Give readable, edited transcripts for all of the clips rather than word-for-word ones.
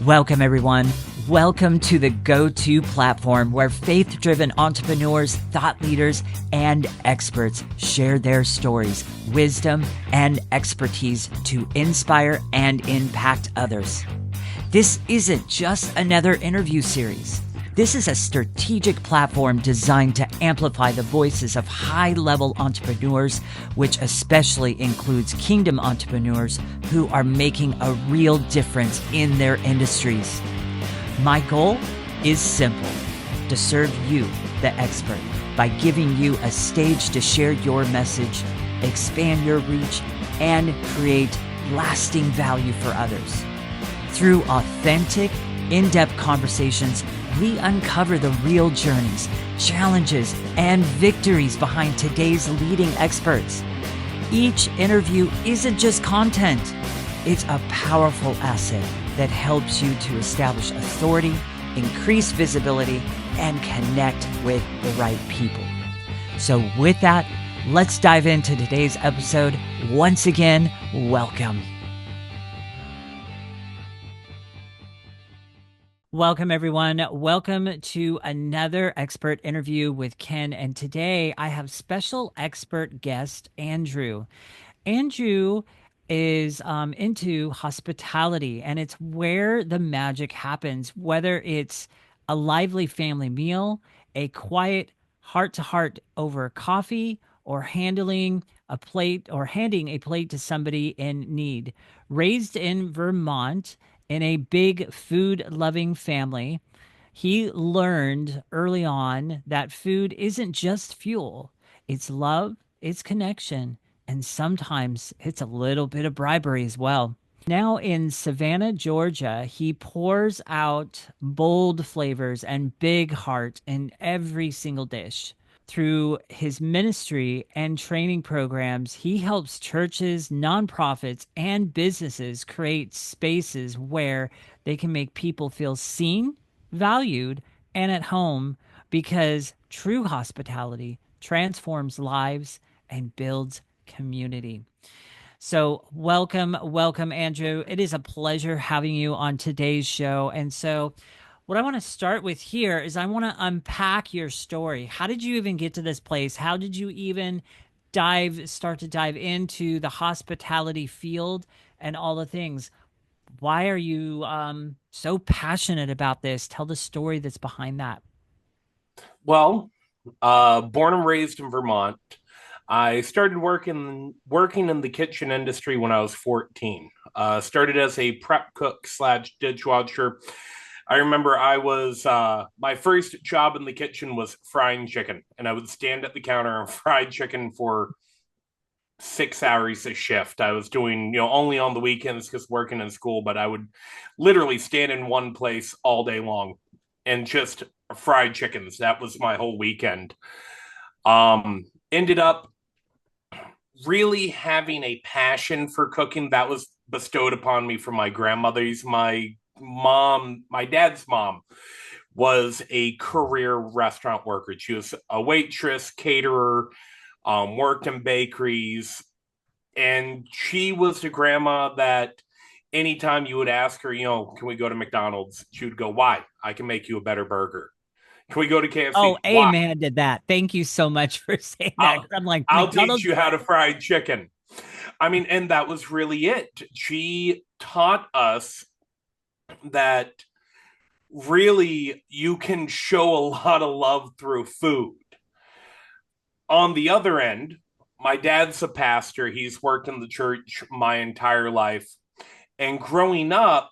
Welcome, everyone. Welcome to the go-to platform where faith-driven entrepreneurs, thought leaders, and experts share their stories, wisdom, and expertise to inspire and impact others. This isn't just another interview series. This is a strategic platform designed to amplify the voices of high-level entrepreneurs, which especially includes kingdom entrepreneurs who are making a real difference in their industries. My goal is simple: to serve you, the expert, by giving you a stage to share your message, expand your reach, and create lasting value for others. Through authentic, in-depth conversations, we uncover the real journeys, challenges, and victories behind today's leading experts. Each interview isn't just content. It's a powerful asset that helps you to establish authority, increase visibility, and connect with the right people. So with that, let's dive into today's episode. Once again, welcome. Welcome, everyone. Welcome to another expert interview with Ken. And today I have special expert guest, Andrew. Andrew is into hospitality, and it's where the magic happens, whether it's a lively family meal, a quiet heart-to-heart over coffee, or handing a plate to somebody in need. Raised in Vermont, in a big food-loving family, he learned early on that food isn't just fuel. It's love, it's connection, and sometimes it's a little bit of bribery as well. Now in Savannah, Georgia, he pours out bold flavors and big heart in every single dish. Through his ministry and training programs, he helps churches, nonprofits, and businesses create spaces where they can make people feel seen, valued, and at home, because true hospitality transforms lives and builds community. So welcome, Andrew. It is a pleasure having you on today's show. And so what I want to start with here is I want to unpack your story. How did you even get to this place? How did you even start to dive into the hospitality field and all the things? Why are you so passionate about this? Tell the story that's behind that. Well, born and raised in Vermont, I started working in the kitchen industry when I was 14. Started as a prep cook slash dishwasher. I remember my first job in the kitchen was frying chicken, and I would stand at the counter and fry chicken for 6 hours a shift. I was doing, only on the weekends because working in school, but I would literally stand in one place all day long and just fried chickens. That was my whole weekend. Ended up really having a passion for cooking that was bestowed upon me from my grandmother's. My dad's mom was a career restaurant worker. She was a waitress, caterer, worked in bakeries, and she was the grandma that anytime you would ask her, can we go to McDonald's? She would go, why? I can make you a better burger. Can we go to Oh, KFC? Why? amen to that. Thank you so much for saying that. I'll, I'm like, I'll teach McDonald's. you how to fry chicken. I mean, and that was really it. She taught us that really you can show a lot of love through food. On the other end, my dad's a pastor. He's worked in the church my entire life. And growing up,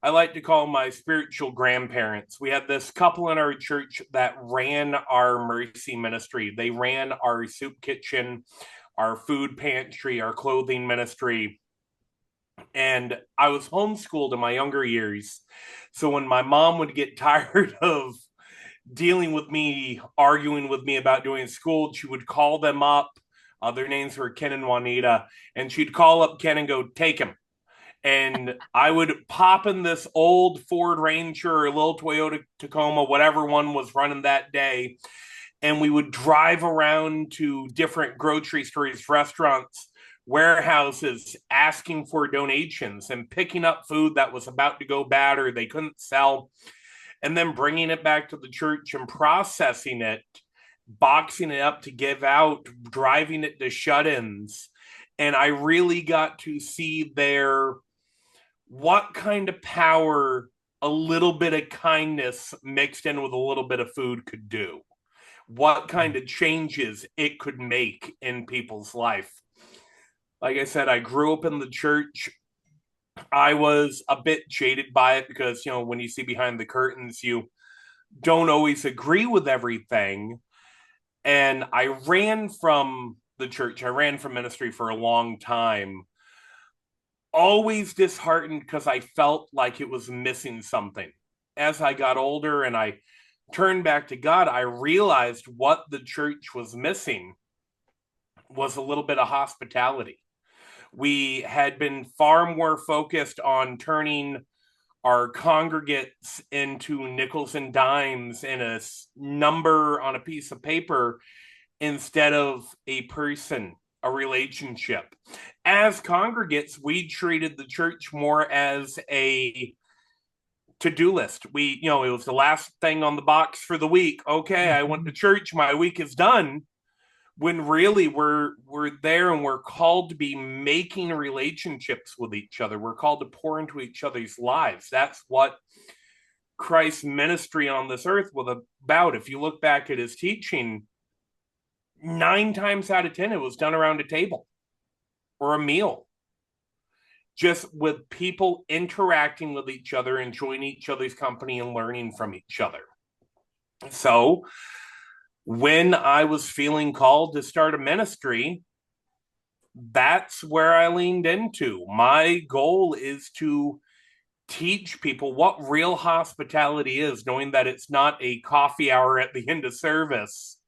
I like to call my spiritual grandparents. We had this couple in our church that ran our mercy ministry. They ran our soup kitchen, our food pantry, our clothing ministry. And I was homeschooled in my younger years. So when my mom would get tired of dealing with me, arguing with me about doing school, she would call them up. Their names were Ken and Juanita. And she'd call up Ken and go, take him. And I would pop in this old Ford Ranger or a little Toyota Tacoma, whatever one was running that day. And we would drive around to different grocery stores, restaurants warehouses asking for donations and picking up food that was about to go bad or they couldn't sell, and then bringing it back to the church and processing it, boxing it up to give out, driving it to shut-ins. And I really got to see there what kind of power a little bit of kindness mixed in with a little bit of food could do, what kind of changes it could make in people's life. Like I said, I grew up in the church. I was a bit jaded by it because, when you see behind the curtains, you don't always agree with everything. And I ran from the church, I ran from ministry for a long time, always disheartened because I felt like it was missing something. As I got older and I turned back to God, I realized what the church was missing was a little bit of hospitality. We had been far more focused on turning our congregates into nickels and dimes and a number on a piece of paper instead of a person, a relationship. As congregates, we treated the church more as a to-do list. It was the last thing on the box for the week. Okay, I went to church, my week is done. When really we're there and we're called to be making relationships with each other. We're called to pour into each other's lives. That's what Christ's ministry on this earth was about. If you look back at his teaching, 9 times out of 10, it was done around a table or a meal, just with people interacting with each other, enjoying each other's company, and learning from each other. So when I was feeling called to start a ministry, that's where I leaned into. My goal is to teach people what real hospitality is, knowing that it's not a coffee hour at the end of service,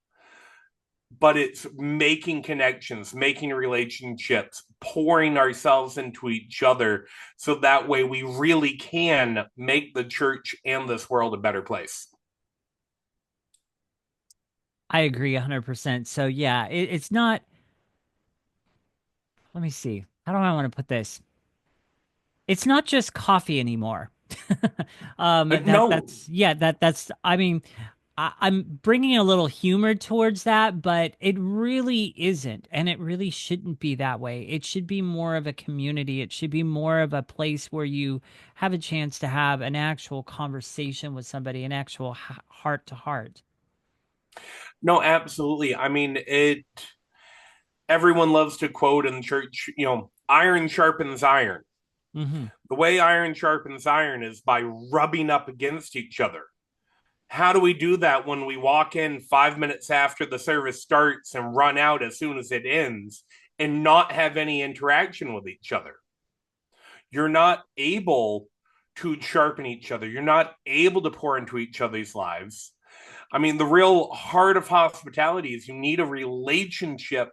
but it's making connections, making relationships, pouring ourselves into each other so that way we really can make the church and this world a better place. I agree 100%. So yeah, it's not, let me see. How do I want to put this? It's not just coffee anymore. No, That's yeah, that's I mean, I'm bringing a little humor towards that, but it really isn't, and it really shouldn't be that way. It should be more of a community. It should be more of a place where you have a chance to have an actual conversation with somebody, an actual heart to heart. no, absolutely. I mean, everyone loves to quote in church, iron sharpens iron. Hmm. The way iron sharpens iron is by rubbing up against each other. How do we do that when we walk in 5 minutes after the service starts and run out as soon as it ends and not have any interaction with each other? You're not able to sharpen each other. You're not able to pour into each other's lives. I mean, the real heart of hospitality is you need a relationship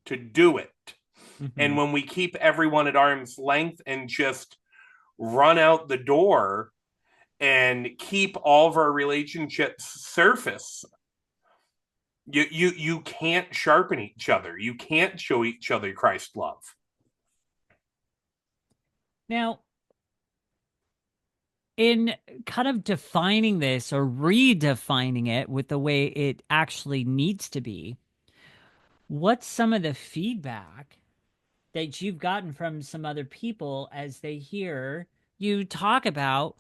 to do it. And Hmm. when we keep everyone at arm's length and just run out the door and keep all of our relationships surface, you can't sharpen each other. You can't show each other Christ love. Now, in kind of defining this or redefining it with the way it actually needs to be, what's some of the feedback that you've gotten from some other people as they hear you talk about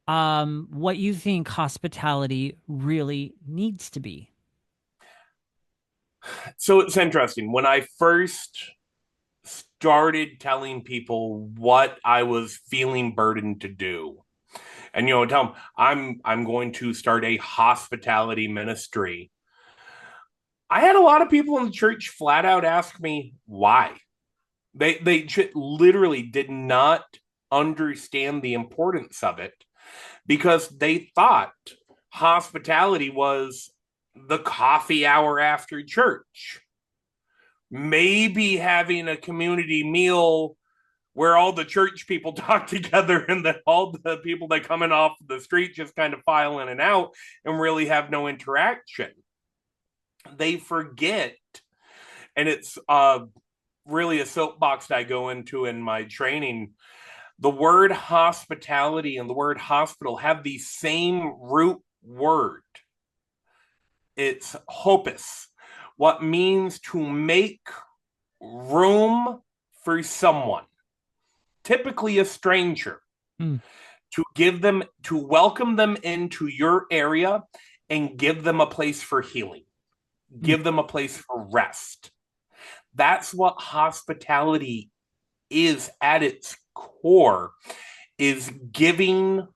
what you think hospitality really needs to be? So it's interesting. When I first started telling people what I was feeling burdened to do, and tell them I'm going to start a hospitality ministry. I had a lot of people in the church flat out ask me why. They literally did not understand the importance of it because they thought hospitality was the coffee hour after church, maybe having a community meal where all the church people talk together and then all the people that come in off the street just kind of file in and out and really have no interaction. They forget, and it's really a soapbox that I go into in my training. The word hospitality and the word hospital have the same root word. It's hopus, what means to make room for someone, typically a stranger, Mm, to welcome them into your area and give them a place for healing, mm, give them a place for rest. That's what hospitality is at its core, is giving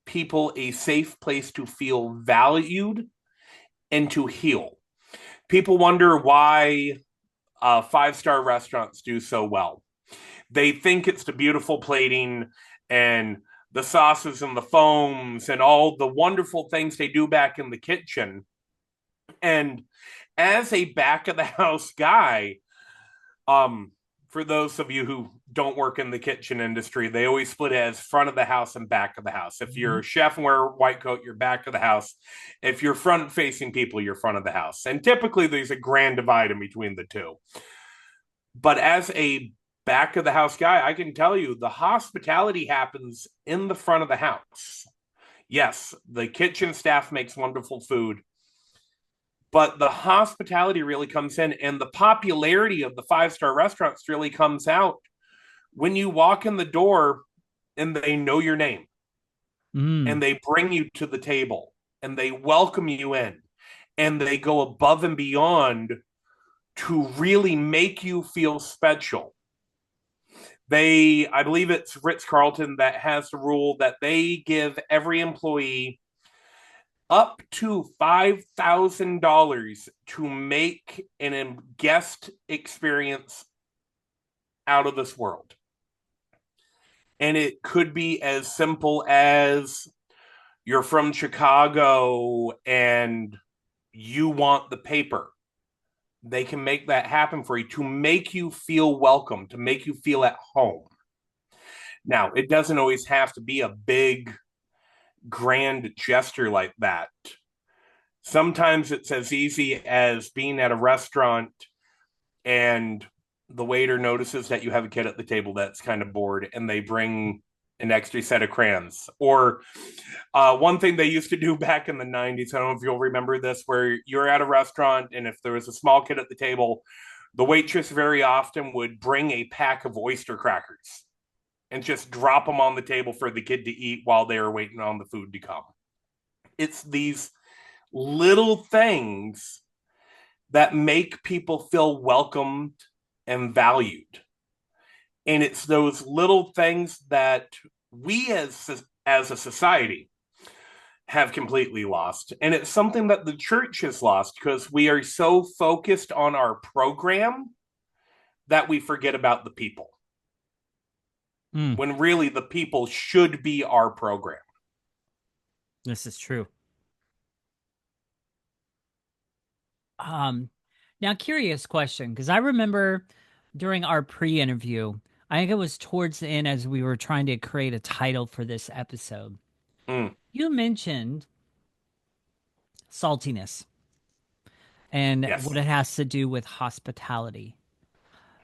people a safe place to feel valued and to heal. People wonder why five-star restaurants do so well. They think it's the beautiful plating and the sauces and the foams and all the wonderful things they do back in the kitchen. And as a back of the house guy, um, for those of you who don't work in the kitchen industry, they always split it as front of the house and back of the house. If you're mhm, a chef and wear a white coat, you're back of the house. If you're front facing people, you're front of the house. And typically there's a grand divide in between the two. But as a back of the house guy, I can tell you the hospitality happens in the front of the house. Yes, the kitchen staff makes wonderful food, but the hospitality really comes in, and the popularity of the five-star restaurants really comes out when you walk in the door and they know your name mm, and they bring you to the table and they welcome you in and they go above and beyond to really make you feel special. I believe it's Ritz Carlton that has the rule that they give every employee up to $5,000 to make an guest experience out of this world. And it could be as simple as you're from Chicago and you want the paper. They can make that happen for you to make you feel welcome, to make you feel at home. Now, it doesn't always have to be a big, grand gesture like that. Sometimes it's as easy as being at a restaurant and the waiter notices that you have a kid at the table that's kind of bored and they bring an extra set of crayons. Or one thing they used to do back in the 90s, I don't know if you'll remember this, where you're at a restaurant and if there was a small kid at the table, the waitress very often would bring a pack of oyster crackers and just drop them on the table for the kid to eat while they were waiting on the food to come. It's these little things that make people feel welcomed and valued. And it's those little things that we as a society have completely lost. And it's something that the church has lost because we are so focused on our program that we forget about the people. mm. When really the people should be our program. This is true. Um, Now, curious question, because I remember during our pre-interview, I think it was towards the end as we were trying to create a title for this episode. Mm, You mentioned saltiness and what yes. it has to do with hospitality.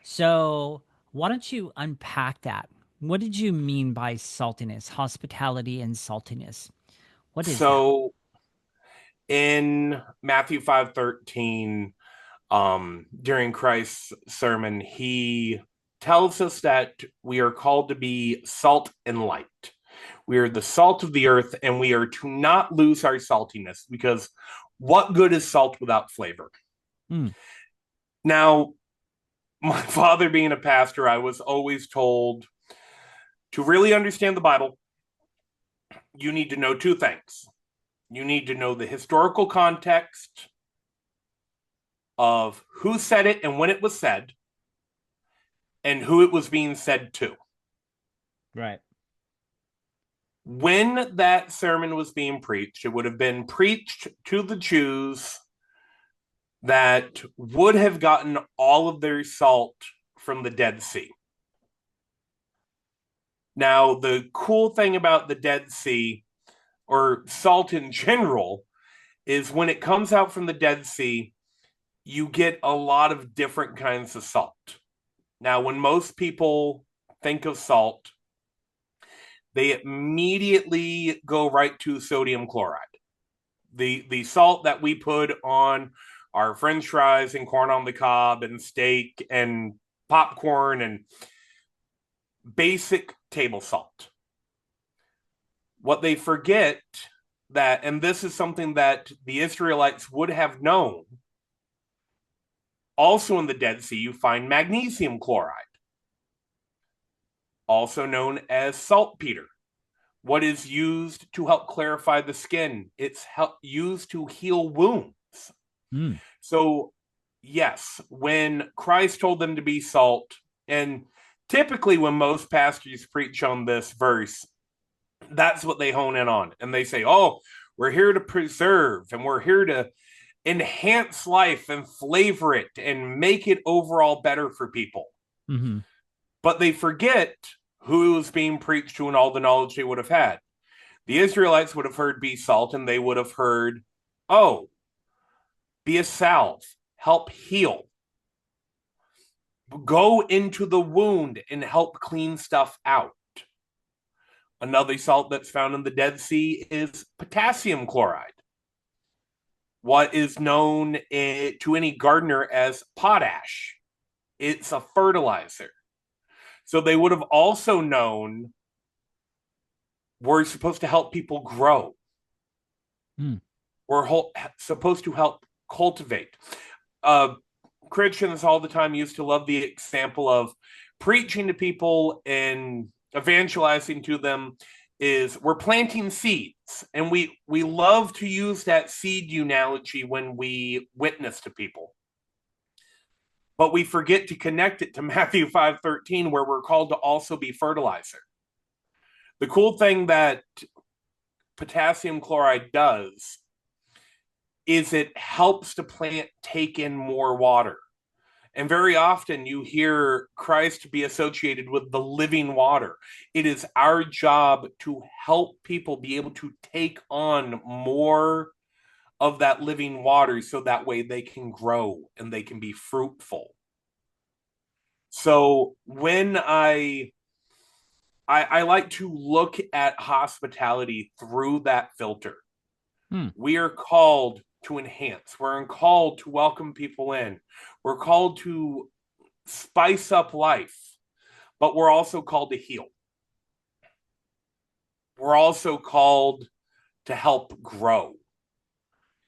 So, why don't you unpack that? What did you mean by saltiness, hospitality, and saltiness? What is that? So in Matthew 5:13, during Christ's sermon, he tells us that we are called to be salt and light. We are the salt of the earth, and we are to not lose our saltiness because what good is salt without flavor? Mm, Now, my father being a pastor, I was always told to really understand the Bible, you need to know two things. You need to know the historical context of who said it and when it was said, and who it was being said to. right. When that sermon was being preached, it would have been preached to the Jews that would have gotten all of their salt from the Dead Sea. Now, the cool thing about the Dead Sea, or salt in general, is when it comes out from the Dead Sea, you get a lot of different kinds of salt. Now, when most people think of salt, they immediately go right to sodium chloride. The salt that we put on our french fries and corn on the cob and steak and popcorn and basic table salt. What they forget that, and this is something that the Israelites would have known, also in the Dead Sea, you find magnesium chloride, also known as saltpeter. What is used to help clarify the skin? It's used to heal wounds. Mm. So, yes, when Christ told them to be salt, and typically when most pastors preach on this verse, that's what they hone in on. And they say, oh, we're here to preserve and we're here to enhance life and flavor it and make it overall better for people. Hmm. But they forget who was being preached to and all the knowledge they would have had. The Israelites would have heard be salt and they would have heard, oh, be a salve, help heal, go into the wound and help clean stuff out. Another salt that's found in the Dead Sea is potassium chloride, what is known to any gardener as potash. It's a fertilizer. So they would have also known we're supposed to help people grow. Mm. We're supposed to help cultivate. Uh, Christians all the time used to love the example of preaching to people and evangelizing to them is we're planting seeds, and we love to use that seed analogy when we witness to people, but we forget to connect it to Matthew 5:13, where we're called to also be fertilizer. The cool thing that potassium chloride does is it helps the plant take in more water. And very often you hear Christ be associated with the living water. It is our job to help people be able to take on more of that living water so that way they can grow and they can be fruitful. So when I like to look at hospitality through that filter. Mm. We are called to enhance. We're called to welcome people in. We're called to spice up life, but we're also called to heal. We're also called to help grow.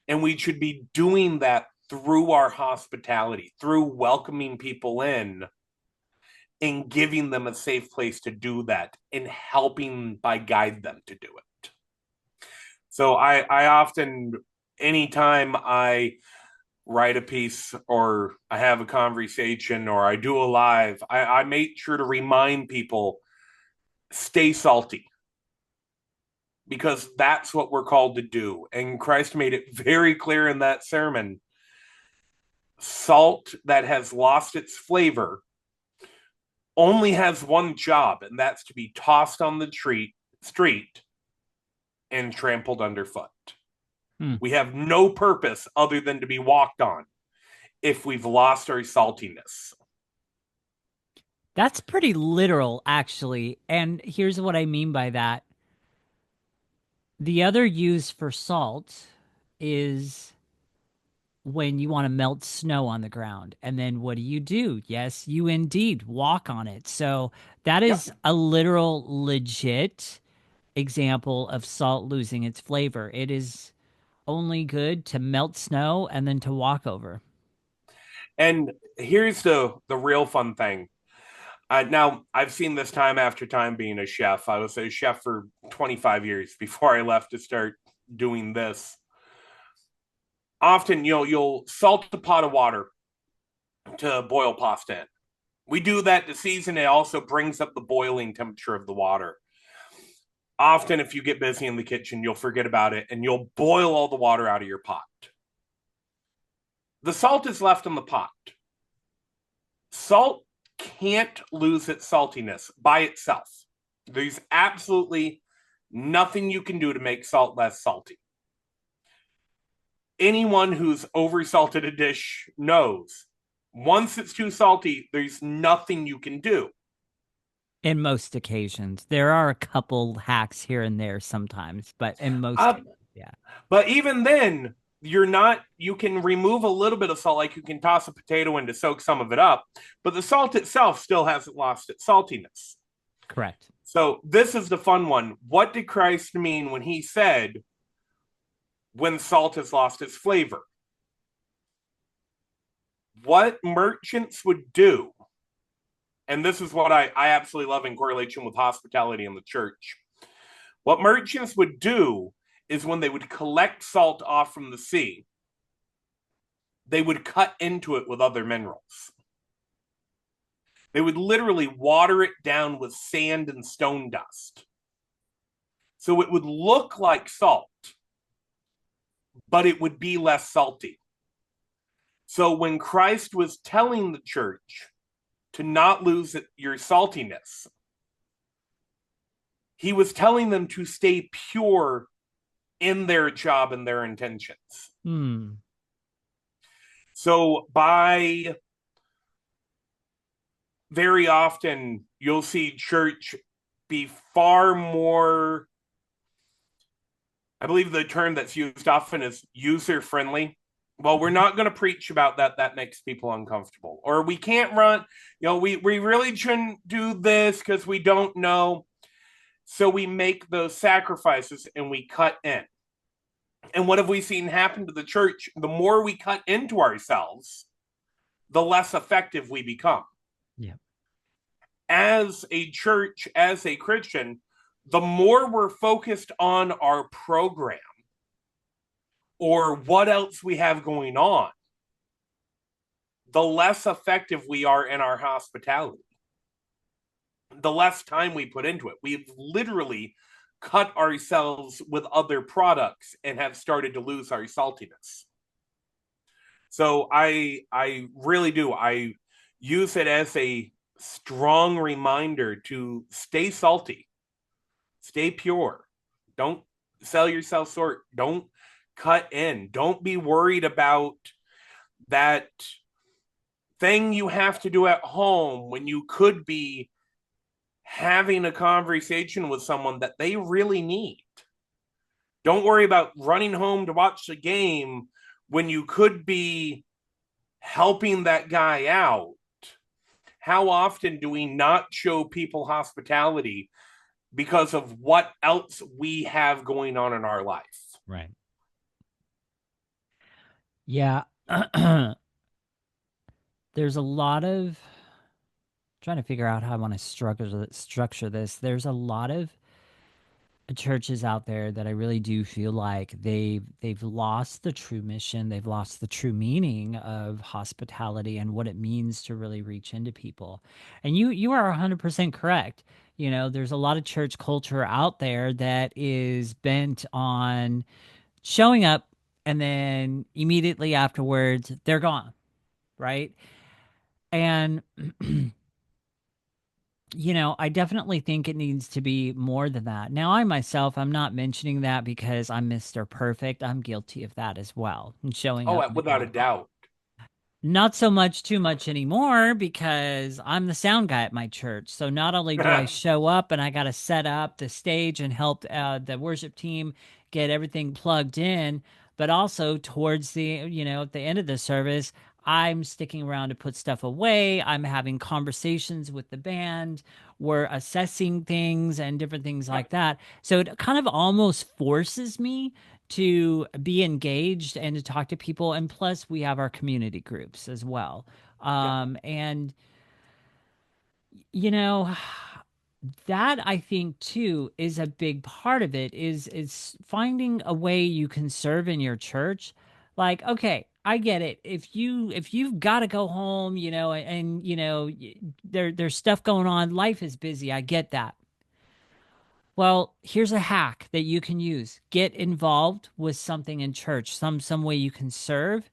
And we should be doing that through our hospitality, through welcoming people in and giving them a safe place to do that and helping by guide them to do it. So I often, anytime I write a piece or I have a conversation or I do a live, I make sure to remind people stay salty because that's what we're called to do. And Christ made it very clear in that sermon salt that has lost its flavor only has one job, and that's to be tossed on the street and trampled underfoot. Mm. We have no purpose other than to be walked on if we've lost our saltiness. That's pretty literal, actually. And here's what I mean by that. The other use for salt is when you want to melt snow on the ground. And then what do? Yes, you indeed walk on it. So that Yep. is a literal, legit example of salt losing its flavor. It is only good to melt snow and then to walk over. And here's the real fun thing. Now, I've seen this time after time being a chef. I was a chef for 25 years before I left to start doing this. Often you'll salt a pot of water to boil pasta in. We do that to season. It also brings up the boiling temperature of the water. Often, if you get busy in the kitchen, you'll forget about it and you'll boil all the water out of your pot. The salt is left in the pot. Salt can't lose its saltiness by itself. There's absolutely nothing you can do to make salt less salty. Anyone who's over salted a dish knows Once it's too salty, there's nothing you can do. In most occasions, there are a couple hacks here and there sometimes, but in most Um, cases, yeah. but even then, you're not, you can remove a little bit of salt, like you can toss a potato in to soak some of it up, but the salt itself still hasn't lost its saltiness. Correct. So this is the fun one. What did Christ mean when he said, when salt has lost its flavor? What merchants would do, and this is what I absolutely love in correlation with hospitality in the church. What merchants would do is when they would collect salt off from the sea, they would cut into it with other minerals. They would literally water it down with sand and stone dust. So it would look like salt, but it would be less salty. So when Christ was telling the church to not lose your saltiness, he was telling them to stay pure in their job and their intentions. Hmm. So by very often you'll see church be far more, I believe the term that's used often is user friendly. Well, we're not going to preach about that. That makes people uncomfortable. Or we can't run, we really shouldn't do this because we don't know. So we make those sacrifices and we cut in. And what have we seen happen to the church? The more we cut into ourselves, the less effective we become. Yeah. As a church, as a Christian, the more we're focused on our program or what else we have going on, the less effective we are in our hospitality, the less time we put into it. We've literally cut ourselves with other products and have started to lose our saltiness. So I really do. I use it as a strong reminder to stay salty, stay pure. Don't sell yourself short. Don't cut in. Don't be worried about that thing you have to do at home when you could be having a conversation with someone that they really need. Don't worry about running home to watch the game when you could be helping that guy out. How often do we not show people hospitality because of what else we have going on in our life? Right. Yeah. There's a lot of trying to figure out how I want to structure this. There's a lot of churches out there that I really do feel like they've lost the true mission, they've lost the true meaning of hospitality and what it means to really reach into people. And you are 100% correct. You know, there's a lot of church culture out there that is bent on showing up and then immediately afterwards they're gone, right? And I definitely think it needs to be more than that. Now, I myself, I'm not mentioning that because I'm Mr. Perfect. I'm guilty of that as well. And showing up Oh, and then without a doubt. not so much too much anymore because I'm the sound guy at my church. So not only do I show up and I got to set up the stage and help the worship team get everything plugged in, but also towards at the end of the service, I'm sticking around to put stuff away. I'm having conversations with the band. We're assessing things and different things like that. So it kind of almost forces me to be engaged and to talk to people. And plus, we have our community groups as well. Yep. And, you know, that I think too is a big part of it is finding a way you can serve in your church. Like, okay, I get it. If you've got to go home, and there's stuff going on, life is busy. I get that. Well, here's a hack that you can use. Get involved with something in church, some way you can serve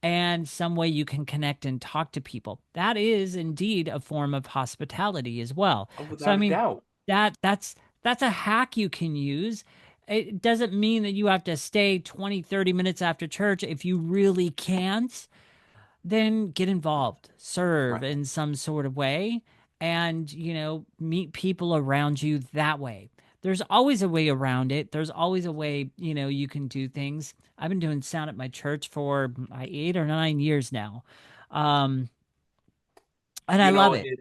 and some way you can connect and talk to people. That is indeed a form of hospitality as well. Oh, So I without a mean, doubt. that's a hack you can use. It doesn't mean that you have to stay 20, 30 minutes after church if you really can't. then get involved, serve Right. in some sort of way, and, meet people around you that way. There's always a way around it. There's always a way, you can do things. I've been doing sound at my church for 8 or 9 years now. Um, and I You love know, it.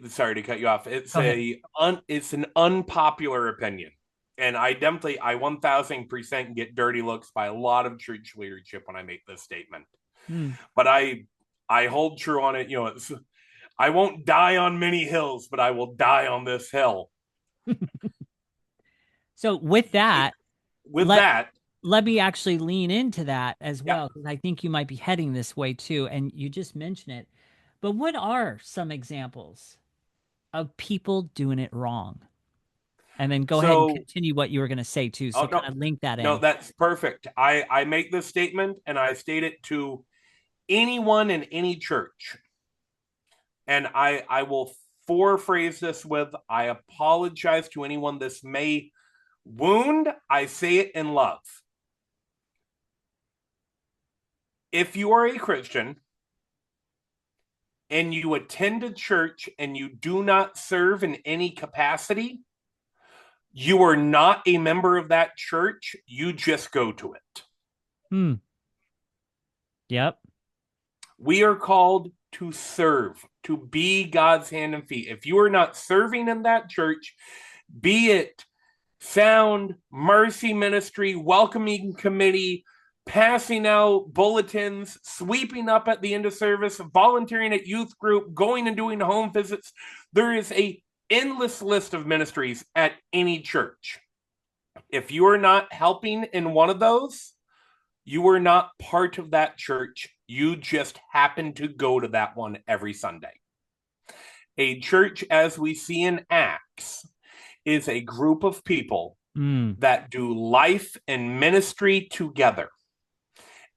it sorry to cut you off. Go ahead. It's an unpopular opinion. And I 1000% get dirty looks by a lot of church leadership when I make this statement. Hmm. But I hold true on it. I won't die on many hills, but I will die on this hill. So with that, With let that, let me actually lean into that as yeah. well, because I think you might be heading this way too, and you just mentioned it. But what are some examples of people doing it wrong? And then go ahead and So, continue what you were going to say too. oh So no, kind of link that no, in. that's perfect. I make this statement and I state it to anyone in any church, and I will forephrase this with I apologize to anyone this may wound. I say it in love. If you are a Christian and you attend a church and you do not serve in any capacity, you are not a member of that church. You just go to it. Hmm. Yep. We are called to serve, to be God's hand and feet. If you are not serving in that church, be it sound, mercy ministry, welcoming committee, passing out bulletins, sweeping up at the end of service, volunteering at youth group, going and doing home visits. There is a endless list of ministries at any church. If you are not helping in one of those, you are not part of that church. You just happen to go to that one every Sunday. A church, as we see in Acts, is a group of people Hmm. that do life and ministry together.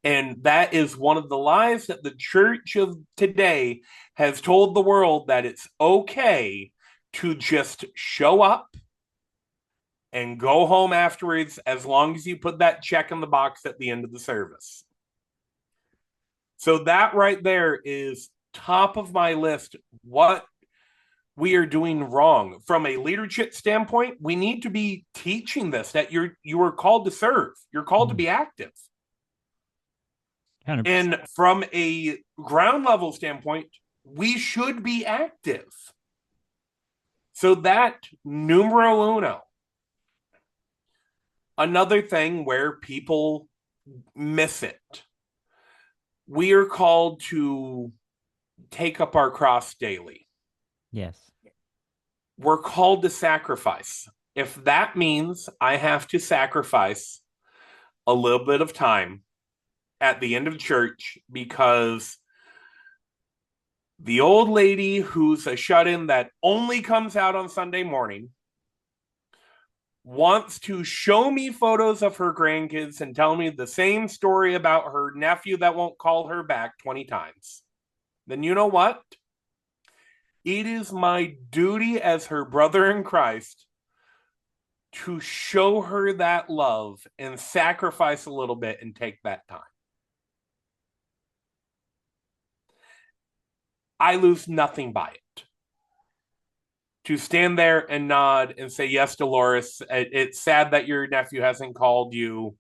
And that is one of the lies that the church of today has told the world, that it's okay to just show up and go home afterwards as long as you put that check in the box at the end of the service. So that right there is top of my list. What we are doing wrong from a leadership standpoint, we need to be teaching this, that you are called to serve, you're called to Hmm. be active. 100%. And from a ground level standpoint, we should be active. So that numero uno. Another thing where people miss it. We are called to take up our cross daily. Yes. We're called to sacrifice. If that means I have to sacrifice a little bit of time at the end of church because the old lady who's a shut in that only comes out on Sunday morning wants to show me photos of her grandkids and tell me the same story about her nephew that won't call her back 20 times, then you know what? It is my duty as her brother in Christ to show her that love and sacrifice a little bit and take that time. I lose nothing by it. To stand there and nod and say, yes, Dolores, it's sad that your nephew hasn't called you.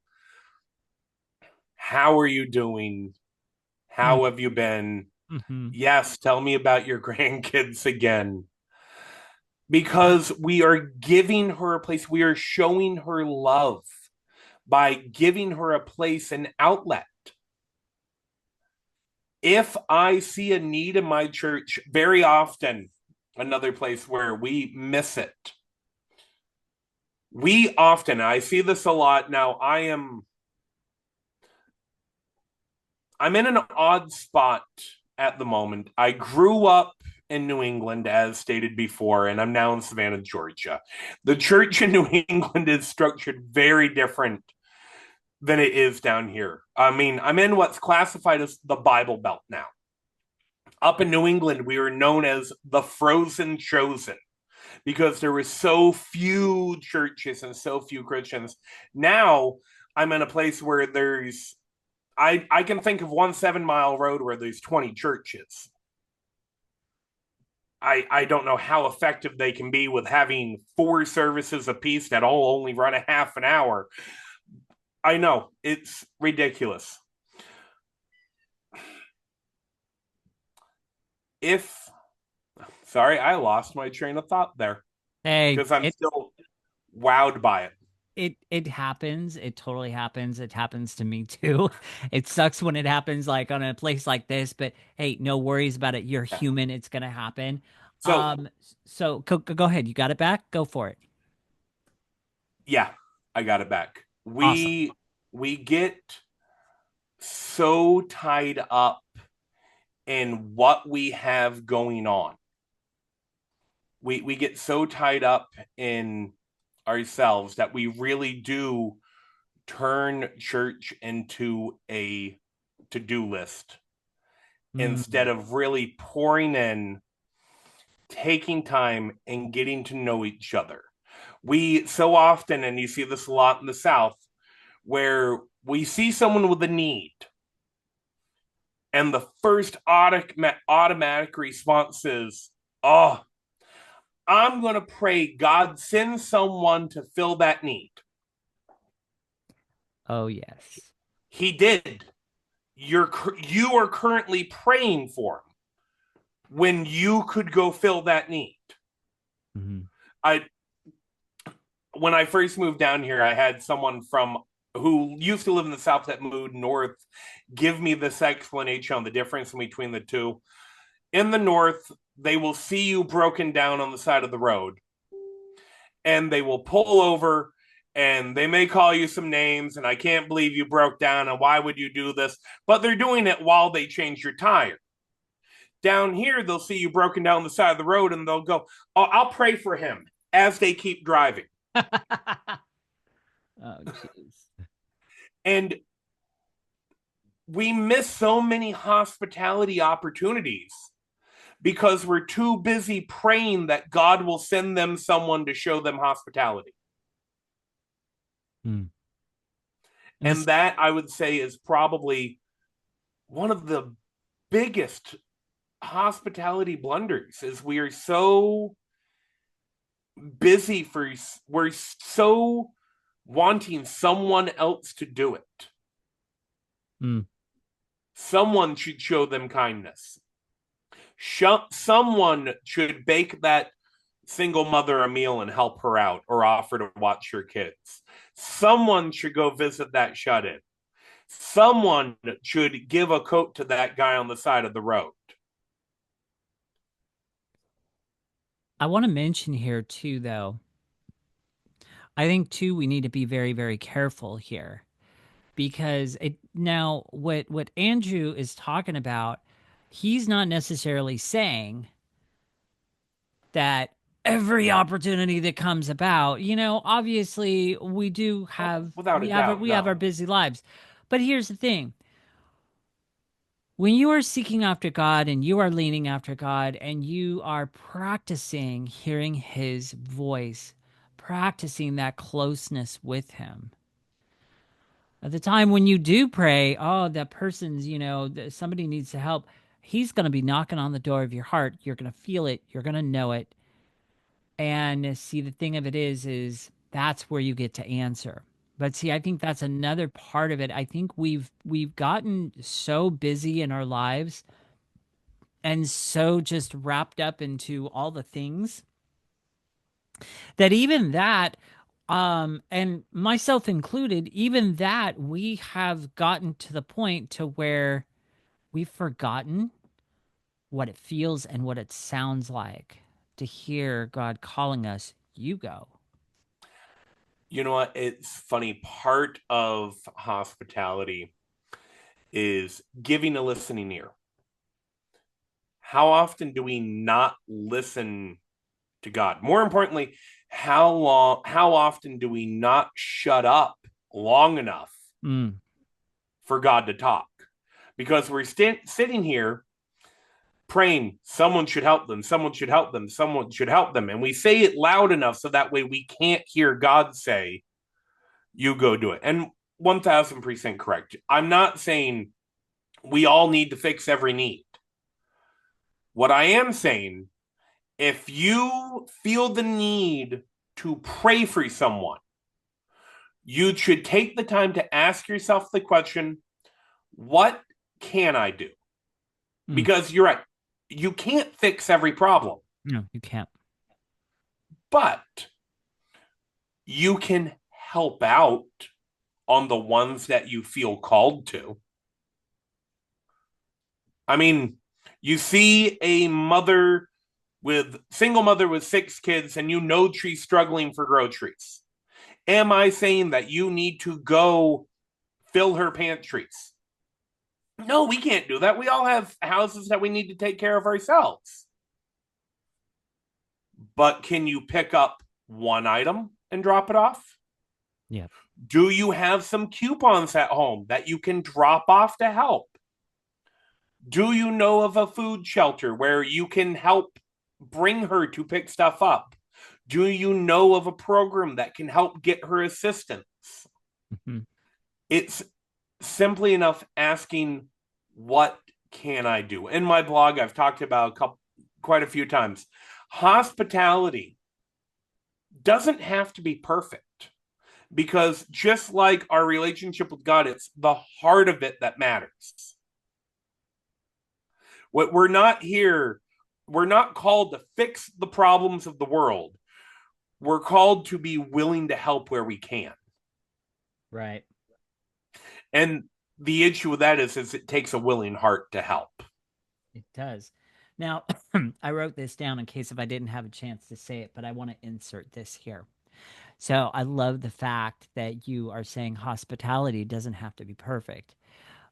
How are you doing? How have you been? Mm-hmm. Yes, tell me about your grandkids again. Because we are giving her a place, we are showing her love by giving her a place, an outlet. If I see a need in my church, very often, another place where we miss it. We often, I see this a lot now. I'm in an odd spot at the moment. I grew up in New England, as stated before, and I'm now in Savannah, Georgia. The church in New England is structured very different than it is down here. I mean, I'm in what's classified as the Bible Belt now. Up in New England, we were known as the Frozen Chosen because there were so few churches and so few Christians. Now I'm in a place where there's I can think of one 7 mile road where there's 20 churches. I don't know how effective they can be with having four services apiece that all only run a half an hour. I know it's ridiculous. If Sorry, I lost my train of thought there Hey, because I'm still wowed by it. it happens. It totally happens. It happens to me too. It sucks when it happens like on a place like this, but hey, no worries about it. You're Yeah. human. It's gonna happen. So So go ahead. You got it back? Go for it. yeah, I got it back. Awesome. We get so tied up in what we have going on. We get so tied up in ourselves that we really do turn church into a to-do list instead Mm, of really pouring in, taking time and getting to know each other. We so often, and you see this a lot in the South, where we see someone with a need, and the first automatic response is, "Oh, I'm going to pray God send someone to fill that need." oh yes. He did. You are currently praying for him when you could go fill that need. Mhm. I When I first moved down here, I had someone from who used to live in the South that moved north give me this explanation on the difference between the two. In the North, they will see you broken down on the side of the road and they will pull over and they may call you some names and I can't believe you broke down and why would you do this? But they're doing it while they change your tire. Down here, they'll see you broken down the side of the road and they'll go, "Oh, I'll pray for him," as they keep driving. Oh jeez. And we miss so many hospitality opportunities because we're too busy praying that God will send them someone to show them hospitality. Mm. And And this, that I would say is probably one of the biggest hospitality blunders is we are so busy for we're so wanting someone else to do it. mm. Someone should show them kindness. Someone should bake that single mother a meal and help her out or offer to watch your kids. Someone should go visit that shut in. Someone should give a coat to that guy on the side of the road. I want to mention here too, though. I think too we need to be very, very careful here because it now what Andrew is talking about, he's not necessarily saying that every opportunity that comes about, obviously we do have Without a doubt, we have our no. busy lives. But here's the thing. When you are seeking after God and you are leaning after God and you are practicing hearing his voice, practicing that closeness with him, at the time when you do pray, oh, that person's, somebody needs to help, he's going to be knocking on the door of your heart. You're going to feel it. You're going to know it. And see, the thing of it is that's where you get to answer. But see, I think that's another part of it. I think we've gotten so busy in our lives and so just wrapped up into all the things that even that and myself included, even that we have gotten to the point to where we've forgotten what it feels and what it sounds like to hear God calling us, you go. You know what? It's funny. Part of hospitality is giving a listening ear. How often do we not listen to God? More importantly, how often do we not shut up long enough Mm. for God to talk? Because we're sitting here praying, someone should help them, someone should help them, someone should help them. And we say it loud enough so that way we can't hear God say, "You go do it." And 1000% correct. I'm not saying we all need to fix every need. What I am saying, if you feel the need to pray for someone, you should take the time to ask yourself the question, what can I do? Mm. Because you're right, you can't fix every problem, No, you can't. but you can help out on the ones that you feel called to. I mean, you see a single mother with 6 kids, and you know she's struggling for groceries. Am I saying that you need to go fill her pantries? No, we can't do that. We all have houses that we need to take care of ourselves. But can you pick up one item and drop it off? Yeah. Do you have some coupons at home that you can drop off to help? Do you know of a food shelter where you can help bring her to pick stuff up? Do you know of a program that can help get her assistance? Mhm. It's simply enough asking, what can I do? In my blog, I've talked about quite a few times. Hospitality doesn't have to be perfect, because just like our relationship with God, it's the heart of it that matters. What we're not here, we're not called to fix the problems of the world. We're called to be willing to help where we can. Right. And the issue with that is it takes a willing heart to help. It does. Now, I wrote this down in case if I didn't have a chance to say it, but I want to insert this here. So I love the fact that you are saying hospitality doesn't have to be perfect.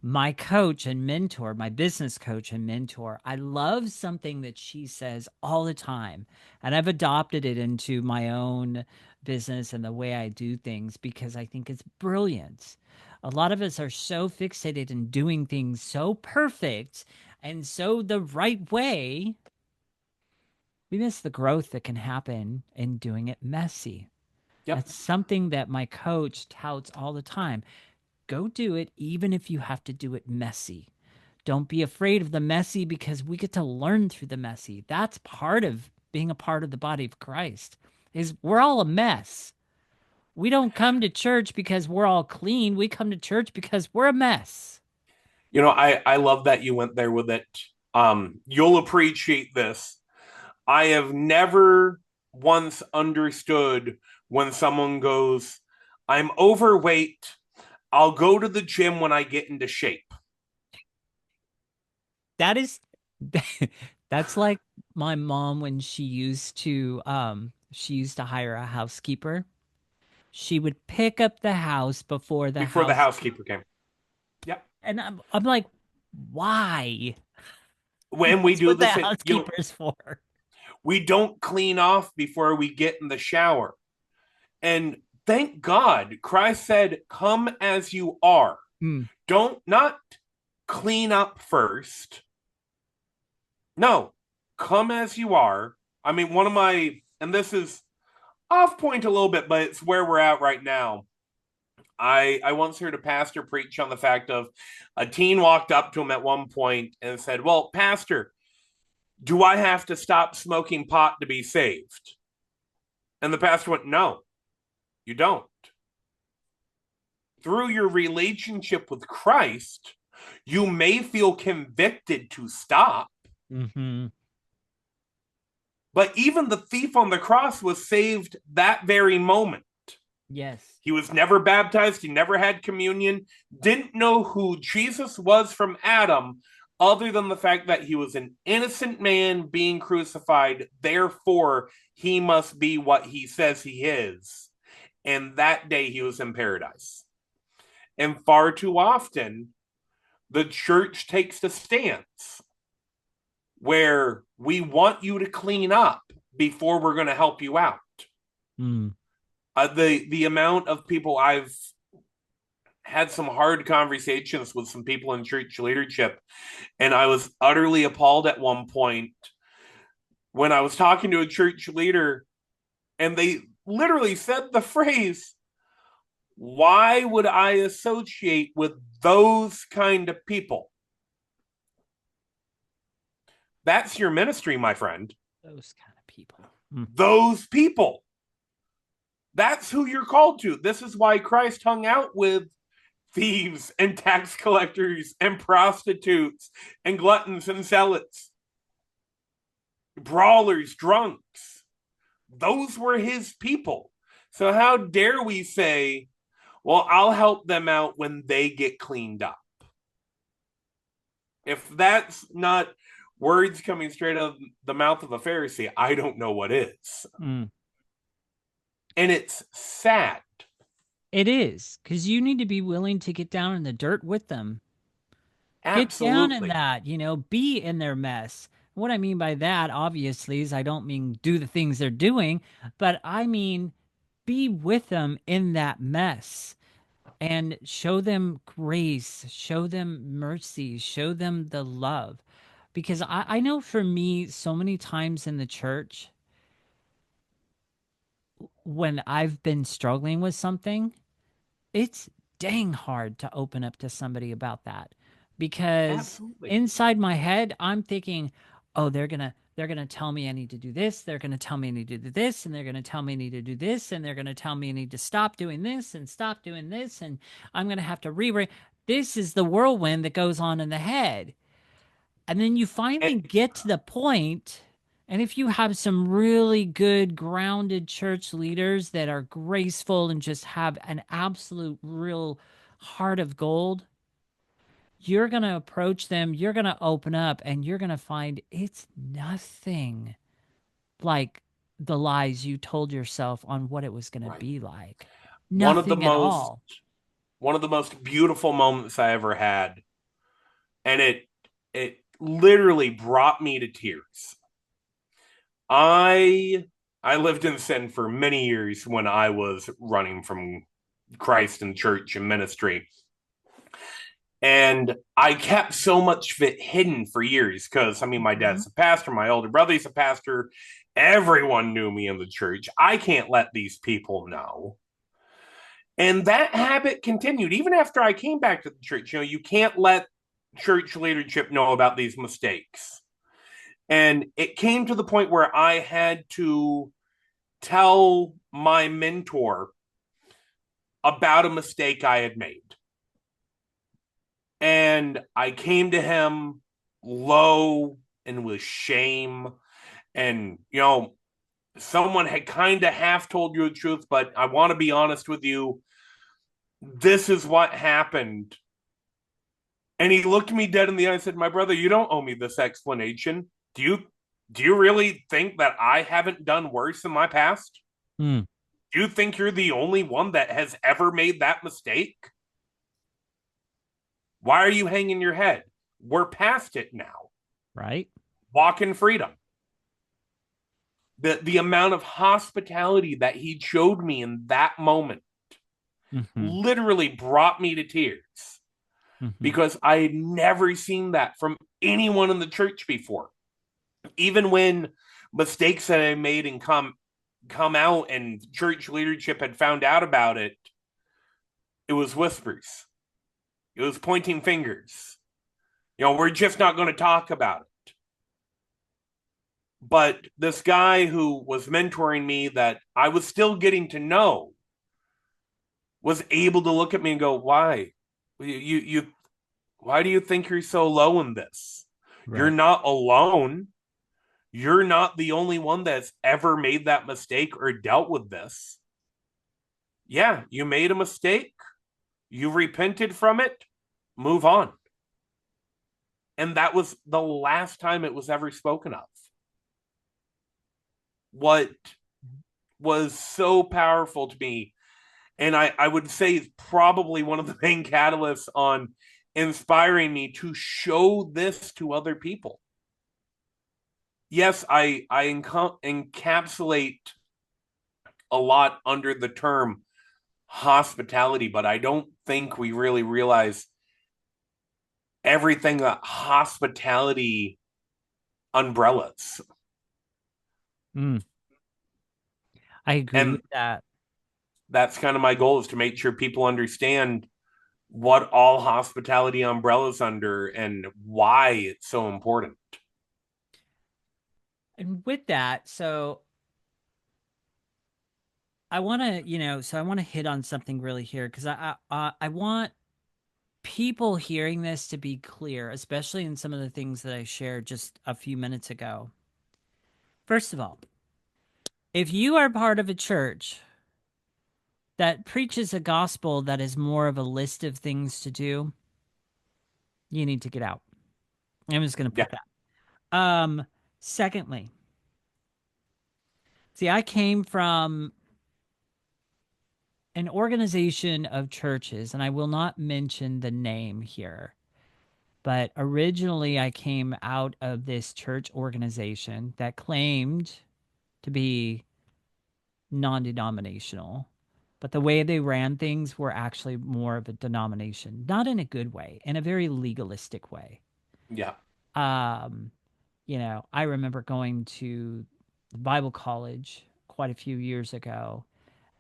My coach and mentor, my business coach and mentor, I love something that she says all the time. And I've adopted it into my own business and the way I do things because I think it's brilliant. A lot of us are so fixated in doing things so perfect and so the right way, we miss the growth that can happen in doing it messy. Yep. That's something that my coach touts all the time. Go do it, even if you have to do it messy. Don't be afraid of the messy because we get to learn through the messy. That's part of being a part of the body of Christ. Is we're all a mess. We don't come to church because we're all clean. We come to church because we're a mess. I love that you went there with it. You'll appreciate this. I have never once understood when someone goes, I'm overweight. I'll go to the gym when I get into shape. That is that's like my mom when she used to hire a housekeeper. She would pick up the house before the Before the house. housekeeper came. Yep. And I'm like, why? When we That's do what the this, housekeeper's for. we don't clean off before we get in the shower. And thank God, Christ said, come as you are. Mm, Don't not clean up first. No, come as you are. I mean, and this is off point a little bit, but it's where we're at right now. I once heard a pastor preach on the fact of a teen walked up to him at one point and said, well, Pastor, do I have to stop smoking pot to be saved? And the pastor went, no, you don't. Through your relationship with Christ, you may feel convicted to stop, hmm but even the thief on the cross was saved that very moment. Yes. He was never baptized, he never had communion, didn't know who Jesus was from Adam, other than the fact that he was an innocent man being crucified. Therefore, he must be what he says he is. And that day he was in paradise. And far too often, the church takes the stance where we want you to clean up before we're going to help you out. Mm. The amount of people I've had some hard conversations with some people in church leadership, and I was utterly appalled at one point when I was talking to a church leader, and they literally said the phrase, Why would I associate with those kind of people? That's your ministry, my friend. Those kind of people. Mm. Those people. That's who you're called to. This is why Christ hung out with thieves and tax collectors and prostitutes and gluttons and zealots, brawlers, drunks. Those were his people. So how dare we say, well, I'll help them out when they get cleaned up? If that's not words coming straight out of the mouth of a Pharisee, I don't know what is. Mm. And it's sad. It is, because you need to be willing to get down in the dirt with them. Get down in Absolutely. that, be in their mess. What I mean by that, obviously, is I don't mean do the things they're doing, but I mean be with them in that mess and show them grace, show them mercy, show them the love. Because I know for me, so many times in the church, when I've been struggling with something, it's dang hard to open up to somebody about that because Absolutely. inside my head I'm thinking, oh, they're gonna tell me I need to do this, they're gonna tell me I need to do this, and they're gonna tell me I need to do this, and they're gonna tell me I need to stop doing this and stop doing this, and I'm gonna have to rewrite. This is the whirlwind that goes on in the head. And then you And finally get to the point, and if you have some really good, grounded church leaders that are graceful and just have an absolute, real heart of gold, you're going to approach them, you're going to open up, and you're going to find it's nothing like the lies you told yourself on what it was going to right. be like. One of the Nothing at most all. one of the most beautiful moments I ever had. And it literally brought me to tears. I I lived in sin for many years when I was running from Christ and church and ministry. And I kept so much of it hidden for years because, I mean, my Mhm. dad's a pastor, my older brother's a pastor. Everyone knew me in the church. I can't let these people know. And that habit continued even after I came back to the church. You can't let church leadership know about these mistakes. And it came to the point where I had to tell my mentor about a mistake I had made. And I came to him low and with shame. And, someone had kind of half told you the truth, but I want to be honest with you. This is what happened. And he looked me dead in the eye and said, "My brother, you don't owe me this explanation. Do you really think that I haven't done worse in my past? Mm, Do you think you're the only one that has ever made that mistake? Why are you hanging your head? We're past it now. right? Walk in freedom." The amount of hospitality that he showed me in that moment Hmm. literally brought me to tears Hmm. because I had never seen that from anyone in the church before. Even when mistakes that I made and come out and church leadership had found out about it, it was whispers. It was pointing fingers. We're just not going to talk about it. But this guy who was mentoring me that I was still getting to know was able to look at me and go, "Why? You why do you think you're so low in this? You're Right. not alone. You're not the only one that's ever made that mistake or dealt with this. Yeah, you made a mistake. You repented from it. Move on." And that was the last time it was ever spoken of. What was so powerful to me, and I would say probably one of the main catalysts on inspiring me to show this to other people. Yes, I encapsulate a lot under the term hospitality, but I don't think we really realize everything that hospitality umbrellas. Mm, I agree with And that. that's kind of my goal, is to make sure people understand what all hospitality umbrellas under and why it's so important. And with that, so I want to, so I want to hit on something really here because I want people hearing this to be clear, especially in some of the things that I shared just a few minutes ago. First of all, if you are part of a church that preaches a gospel that is more of a list of things to do, you need to get out. I'm just going to Yeah. put that. Secondly, see, I came from an organization of churches, and I will not mention the name here, but originally I came out of this church organization that claimed to be non denominational. But the way they ran things were actually more of a denomination, not in a good way, in a very legalistic way. Yeah. Um, I remember going to Bible college quite a few years ago.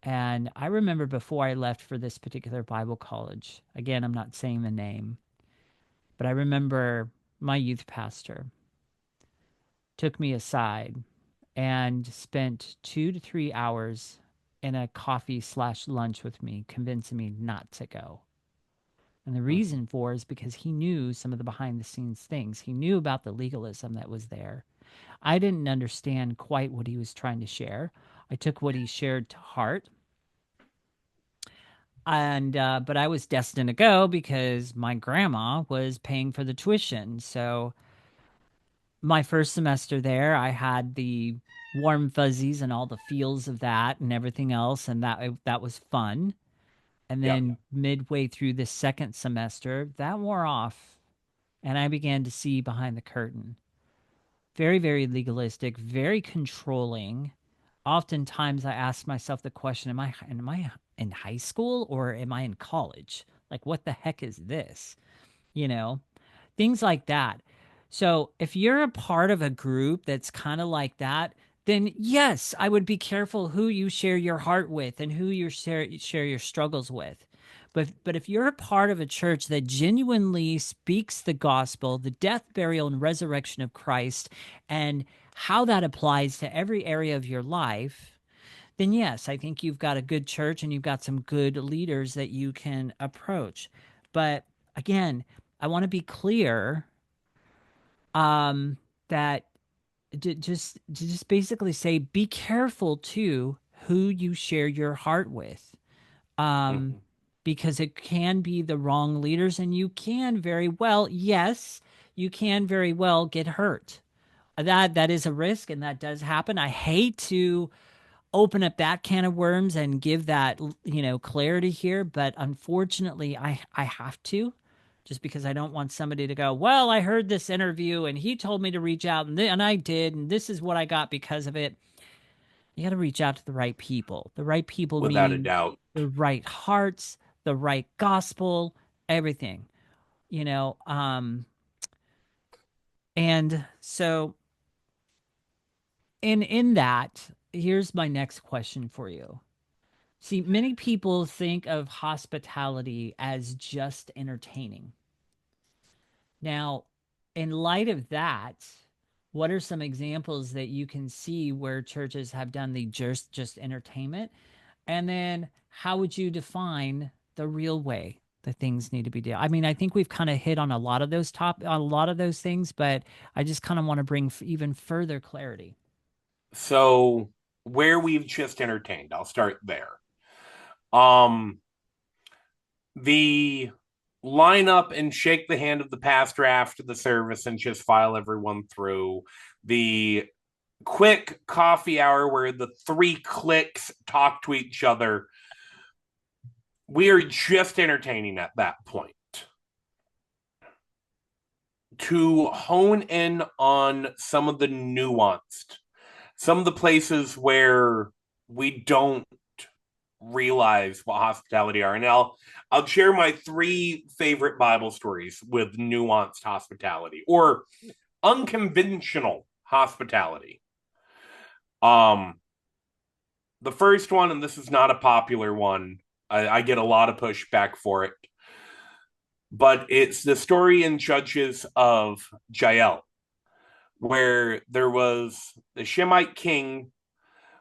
And I remember before I left for this particular Bible college, again, I'm not saying the name, but I remember my youth pastor took me aside and spent 2 to 3 hours in a coffee slash lunch with me, convincing me not to go. And the Mm-hmm. reason for is because he knew some of the behind the scenes things. He knew about the legalism that was there. I didn't understand quite what he was trying to share. I took what he shared to heart. And but I was destined to go because my grandma was paying for the tuition. So my first semester there, I had the warm fuzzies and all the feels of that and everything else, and that was fun. And Yeah. then midway through the second semester, that wore off, and I began to see behind the curtain. Very, very legalistic, very controlling. Oftentimes, I ask myself the question: Am I in high school or am I in college? Like, what the heck is this? You know, things like that. So if you're a part of a group that's kind of like that, then yes, I would be careful who you share your heart with and who you share your struggles with. But if you're a part of a church that genuinely speaks the gospel, the death, burial, and resurrection of Christ, and how that applies to every area of your life, then yes, I think you've got a good church and you've got some good leaders that you can approach. But again, I want to be clear that just basically say be careful too who you share your heart with. Um, Mm-hmm. because it can be the wrong leaders and you can very well, yes, you can very well get hurt. That is a risk and that does happen. I hate to open up that can of worms and give that clarity here, but unfortunately I have to, just because I don't want somebody to go, well, I heard this interview and he told me to reach out and I did, and this is what I got because of it. You got to reach out to the right people. The right people Without a meaning doubt. the right hearts, the right gospel, everything, you know and so in that, here's my next question for you. See, many people think of hospitality as just entertaining. Now, in light of that, what are some examples that you can see where churches have done the just entertainment? And then how would you define the real way that things need to be done? I mean, I think we've kind of hit on a lot of those things, but I just kind of want to bring even further clarity. So where we've just entertained, I'll start there. Um, the line up and shake the hand of the pastor after the service and just file everyone through. The quick coffee hour where the three cliques talk to each other. We are just entertaining at that point. To hone in on some of the nuanced, some of the places where we don't realize what hospitality are. And I'll share my three favorite Bible stories with nuanced hospitality or unconventional hospitality. Um The first one, and this is not a popular one, I get a lot of pushback for it, but it's the story in Judges of Jael, where there was the Shemite king.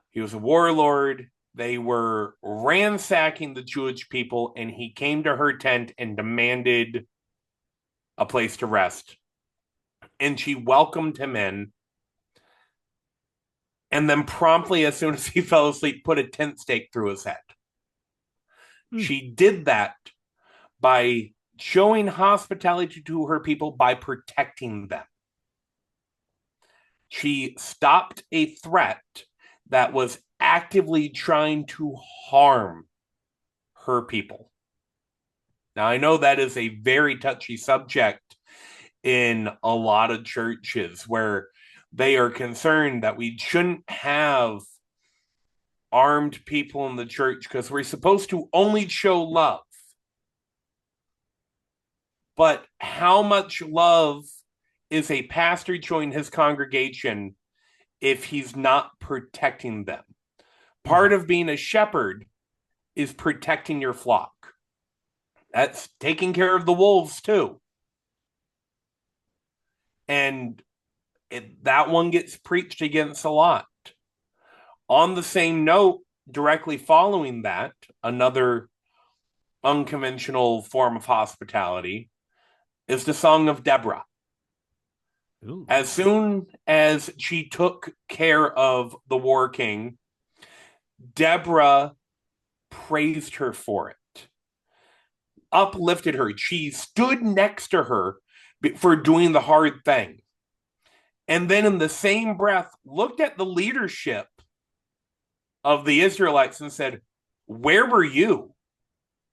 He was a warlord. They were ransacking the Jewish people, and he came to her tent and demanded a place to rest. And she welcomed him in, and then promptly, as soon as he fell asleep, put a tent stake through his head. Hmm. She did that by showing hospitality to her people by protecting them. She stopped a threat that was actively trying to harm her people. Now, I know that is a very touchy subject in a lot of churches where they are concerned that we shouldn't have armed people in the church because we're supposed to only show love. But how much love is a pastor showing his congregation if he's not protecting them? Part of being a shepherd is protecting your flock. That's taking care of the wolves too. And that one gets preached against a lot. On the same note, directly following that, another unconventional form of hospitality is the Song of Deborah. Ooh. As soon as she took care of the war king, Deborah praised her for it, uplifted her. She stood next to her for doing the hard thing. And then, in the same breath, looked at the leadership of the Israelites and said, "Where were you?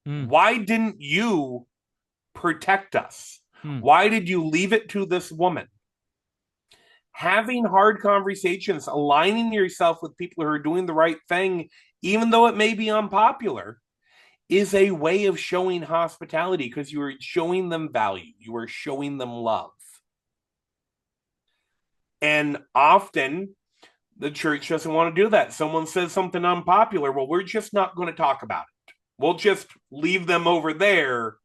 Mm. Why didn't you protect us? Mm. Why did you leave it to this woman?" Having hard conversations, aligning yourself with people who are doing the right thing, even though it may be unpopular, is a way of showing hospitality because you are showing them value, you are showing them love. And often the church doesn't want to do that. Someone says something unpopular. Well, we're just not going to talk about it. We'll just leave them over there.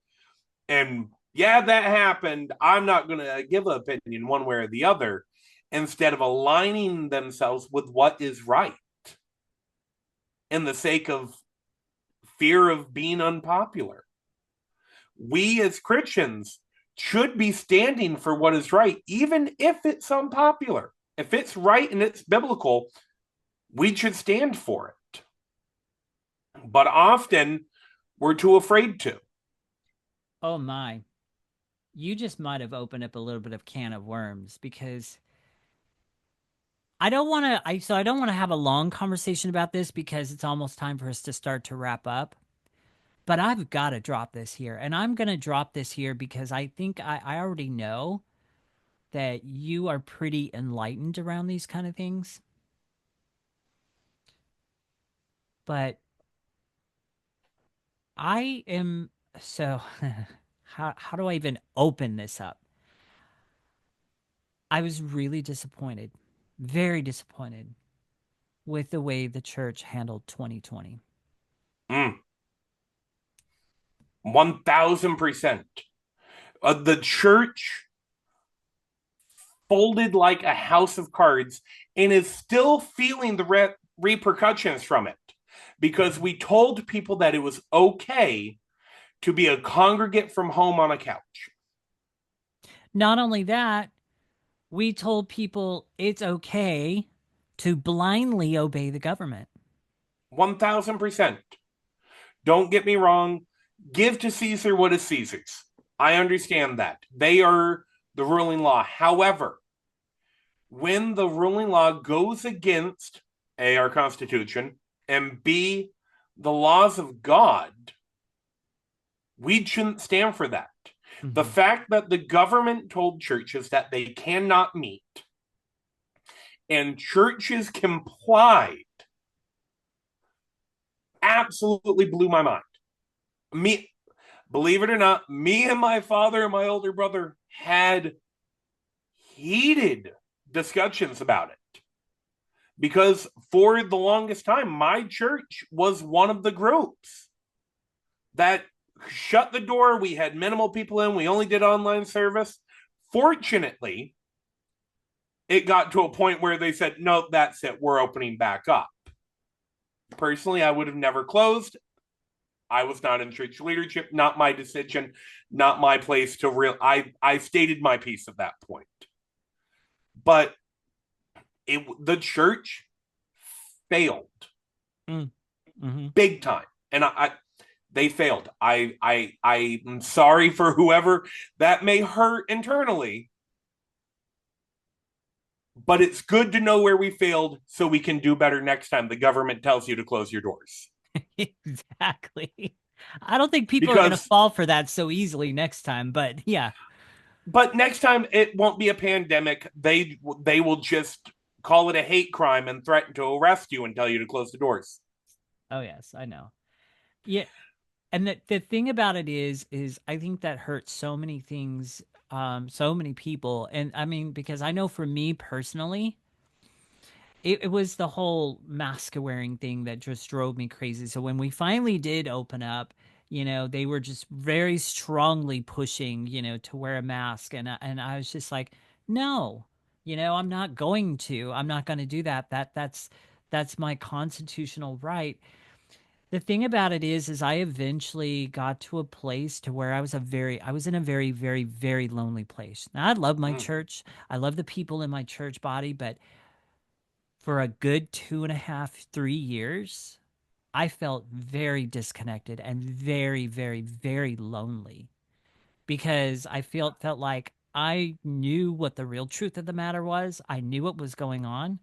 And yeah, that happened. I'm not going to give an opinion one way or the other, instead of aligning themselves with what is right in the sake of fear of being unpopular. We as Christians should be standing for what is right, even if it's unpopular. If it's right and it's biblical, we should stand for it. But often we're too afraid to. Oh my. You just might have opened up a little bit of can of worms because I don't want to have a long conversation about this because it's almost time for us to start to wrap up. But I've got to drop this here. And I'm going to drop this here because I think I already know that you are pretty enlightened around these kind of things. But I am so how do I even open this up? I was really disappointed, very disappointed with the way the church handled 2020. 1000%. The church folded like a house of cards and is still feeling the repercussions from it because we told people that it was okay to be a congregate from home on a couch. Not only that, we told people it's okay to blindly obey the government. 1000%. Don't get me wrong. Give to Caesar what is Caesar's. I understand that. They are the ruling law. However, when the ruling law goes against A, our Constitution, and B, the laws of God, we shouldn't stand for that. The Mm-hmm. fact that the government told churches that they cannot meet and churches complied absolutely blew my mind. Me, believe it or not, me and my father and my older brother had heated discussions about it because for the longest time, my church was one of the groups that shut the door. We had minimal people in. We only did online service. Fortunately, it got to a point where they said, no, that's it. We're opening back up. Personally, I would have never closed. I was not in church leadership, not my decision, not my place to I stated my piece at that point. But the church failed Mm. Hmm. big time. And they failed. I'm sorry for whoever that may hurt internally, but it's good to know where we failed so we can do better next time the government tells you to close your doors. Exactly. I don't think people are going to Because fall for that so easily next time, but yeah. but next time it won't be a pandemic. They will just call it a hate crime and threaten to arrest you and tell you to close the doors. Oh yes, I know. Yeah, and the thing about it is I think that hurts so many things, so many people. And I mean, because I know for me personally, it was the whole mask wearing thing that just drove me crazy. So when we finally did open up, they were just very strongly pushing, to wear a mask. And I was just like, no, I'm not going to. I'm not going to do that. That's my constitutional right. The thing about it is I eventually got to a place to where I was in a very, very, very lonely place. Now I love my Mm, church. I love the people in my church body, but for a good 2.5, 3 years, I felt very disconnected and very, very, very lonely because I felt like I knew what the real truth of the matter was. I knew what was going on.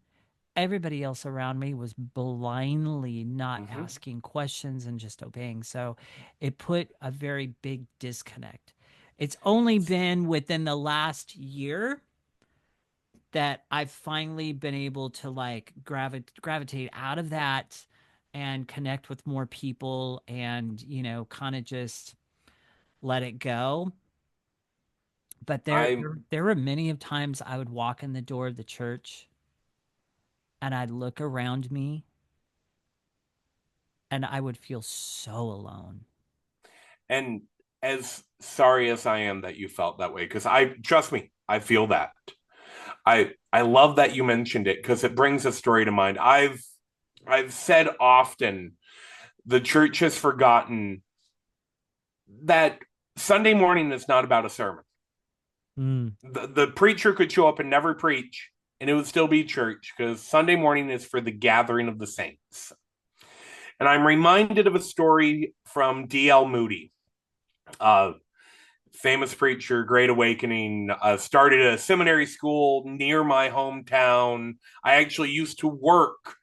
Everybody else around me was blindly not mm-hmm. asking questions and just obeying. So it put a very big disconnect. It's only been within the last year that I've finally been able to like gravitate out of that and connect with more people and, kind of just let it go. But I there were many of times I would walk in the door of the church and I'd look around me and I would feel so alone. and as sorry as I am that you felt that way, because I trust me, I feel that. I love that you mentioned it because it brings a story to mind. I've said often the church has forgotten that Sunday morning is not about a sermon. Mm. The preacher could show up and never preach, and it would still be church because Sunday morning is for the gathering of the saints. And I'm reminded of a story from D.L. Moody, uh, famous preacher, Great Awakening, started a seminary school near my hometown. I actually used to work.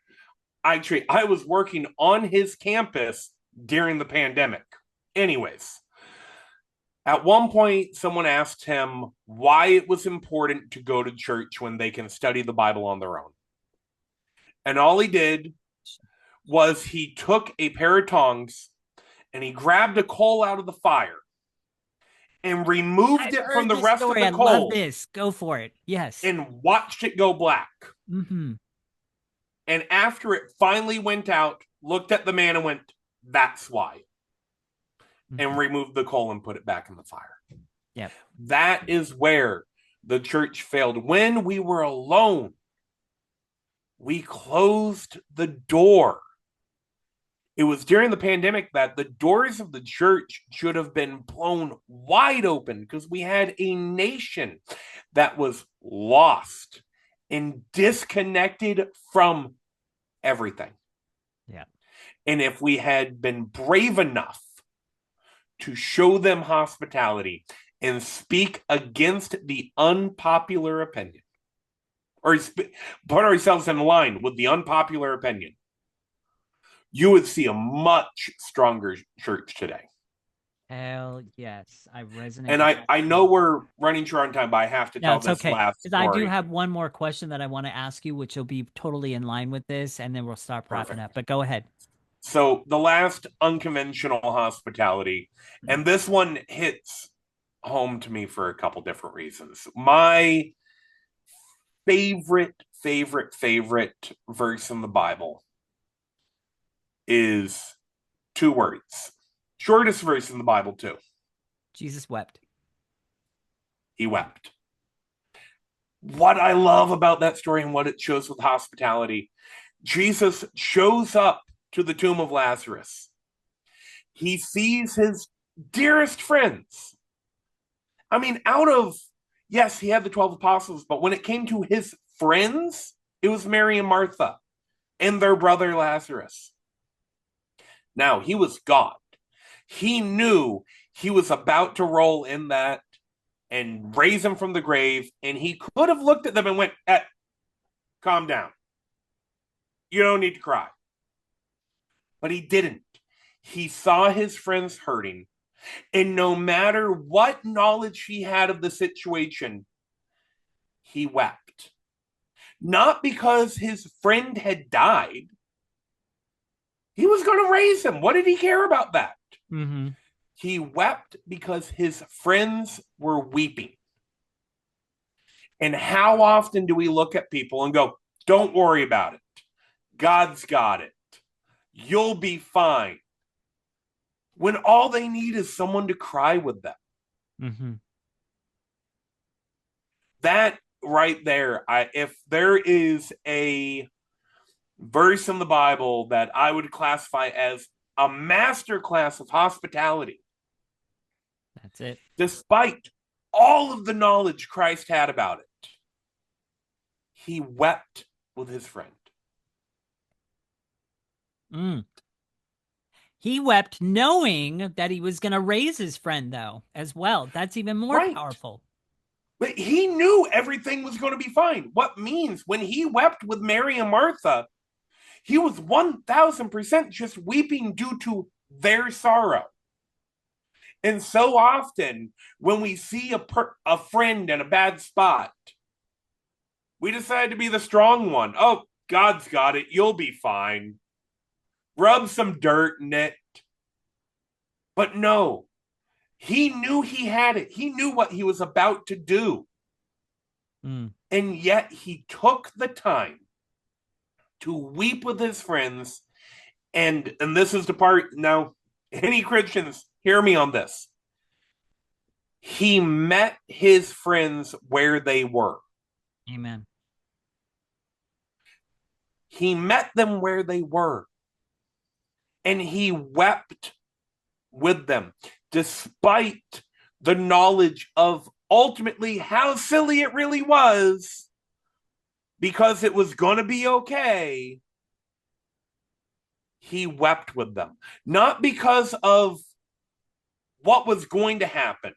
Actually, I was working on his campus during the pandemic. Anyways, at one point, someone asked him why it was important to go to church when they can study the Bible on their own. And all he did was he took a pair of tongs and he grabbed a coal out of the fire and removed I've it from heard the this rest of story. the I love coal this. Go for it. Yes. and watched it go black. Mm-hmm. And after it finally went out, looked at the man and went, that's why, Mm-hmm. and removed the coal and put it back in the fire. Yep. That is where the church failed. When we were alone, we closed the door. It was during the pandemic that the doors of the church should have been blown wide open because we had a nation that was lost and disconnected from everything. Yeah. And if we had been brave enough to show them hospitality and speak against the unpopular opinion, or put ourselves in line with the unpopular opinion, you would see a much stronger church today. Hell yes. I resonate And with I that. know we're running short on time, but I have to No, tell it's this okay. last Because I do story. have one more question that I want to ask you, which will be totally in line with this, and then we'll stop wrapping up. Perfect. But go ahead. So the last unconventional hospitality, and this one hits home to me for a couple different reasons. My favorite, favorite verse in the Bible is two words. Shortest verse in the Bible, too. Jesus wept. He wept. What I love about that story and what it shows with hospitality, Jesus shows up to the tomb of Lazarus. He sees his dearest friends. I mean, yes, he had the 12 apostles, but when it came to his friends, it was Mary and Martha and their brother Lazarus. Now, he was God. He knew he was about to roll in that and raise him from the grave, and he could have looked at them and went, calm down. You don't need to cry. But he didn't. He saw his friends hurting, and no matter what knowledge he had of the situation, he wept. Not because his friend had died. He was going to raise him. What did he care about that? Mm-hmm. He wept because his friends were weeping. And how often do we look at people and go, don't worry about it. God's got it. You'll be fine. When all they need is someone to cry with them. Mm-hmm. That right there, if there is a verse in the Bible that I would classify as a masterclass of hospitality, That's it. despite all of the knowledge Christ had about it, he wept with his friend. Mm. He wept knowing that he was going to raise his friend, though, as well. That's even more Right. powerful. But he knew everything was going to be fine. What means when he wept with Mary and Martha, he was 1000% just weeping due to their sorrow. And so often, when we see a friend in a bad spot, we decide to be the strong one. Oh, God's got it. You'll be fine. Rub some dirt in it. But no, he knew he had it. He knew what he was about to do. Mm. And yet he took the time to weep with his friends. And this is the part now, any Christians, hear me on this. He met his friends where they were. Amen. He met them where they were. And he wept with them, despite the knowledge of ultimately how silly it really was, because it was going to be okay. He wept with them, not because of what was going to happen,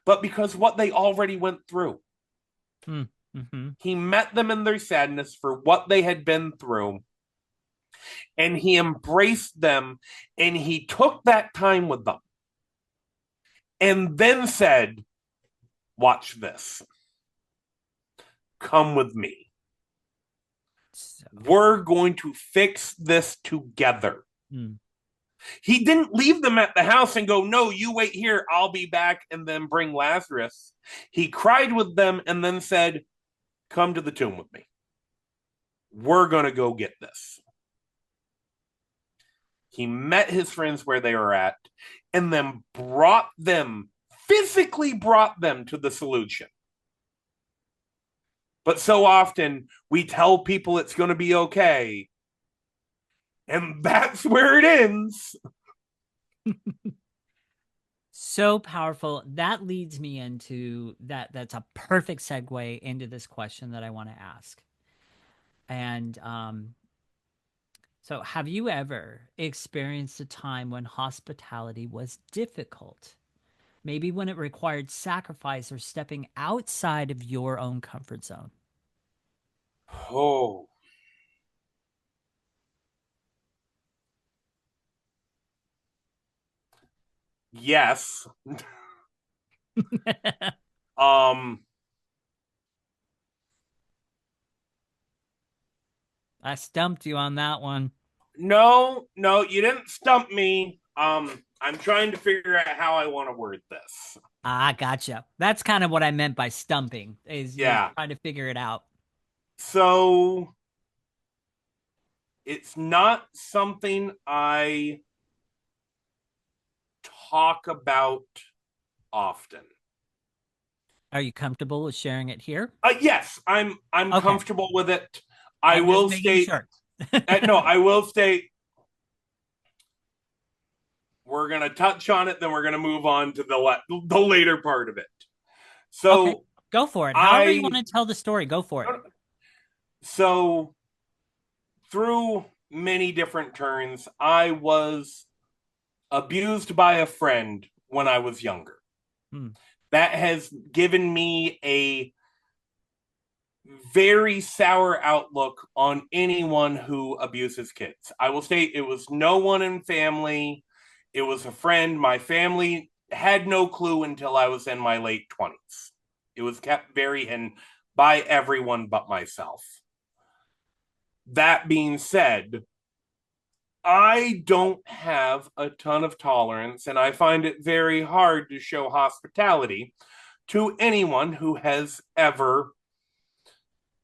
but because what they already went through. Mm-hmm. He met them in their sadness for what they had been through, and he embraced them, and he took that time with them, and then said, watch this. Come with me. So, We're going to fix this together. mm. He didn't leave them at the house and go, no, you wait here. I'll be back, and then bring Lazarus. He cried with them and then said, come to the tomb with me. We're going to go get this. He met his friends where they were at and then physically brought them to the solution. But so often we tell people it's going to be okay. And that's where it ends. So powerful. That leads me into that. That's a perfect segue into this question that I want to ask. And so, have you ever experienced a time when hospitality was difficult? Maybe when it required sacrifice or stepping outside of your own comfort zone? Oh, yes. Um, I stumped you on that one. no, you didn't stump me. I'm trying to figure out how I want to word this. Ah, gotcha. That's kind of what I meant by stumping, is you're Yeah. trying to figure it out. So it's not something I talk about often. Are you comfortable with sharing it here? Yes, I'm Okay. comfortable with it. I I'm just will making state sure. no, I will state we're going to touch on it, then we're going to move on to the later part of it. Okay. So Go for it. However you want I to tell the story, go for it. so through many different turns, I was abused by a friend when I was younger. Hmm. That has given me a very sour outlook on anyone who abuses kids. I will state it was no one in family. It was a friend. My family had no clue until I was in my late 20s. It was kept very hidden by everyone but myself. That being said, I don't have a ton of tolerance, and I find it very hard to show hospitality to anyone who has ever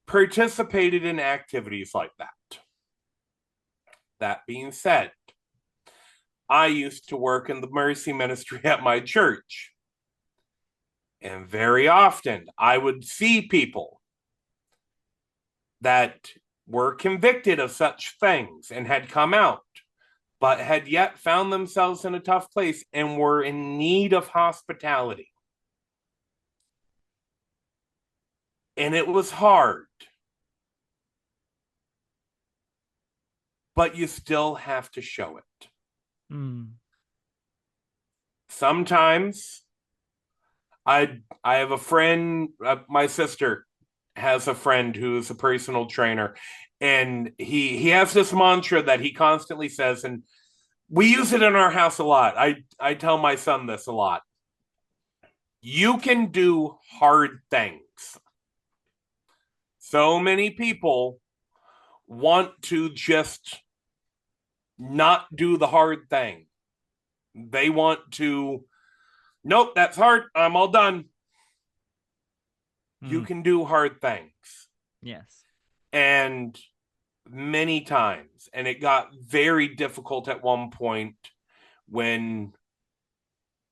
participated in activities like that. That being said, I used to work in the mercy ministry at my church. And very often I would see people that were convicted of such things and had come out, but had yet found themselves in a tough place and were in need of hospitality. And it was hard, but you still have to show it. Hmm. Sometimes I have a friend, my sister has a friend who's a personal trainer, and he has this mantra that he constantly says, and we use it in our house a lot. I tell my son this a lot. You can do hard things. So many people want to just not do the hard thing. They want to, nope, that's hard. I'm all done. You Hmm. can do hard things. Yes. And many times, and it got very difficult at one point when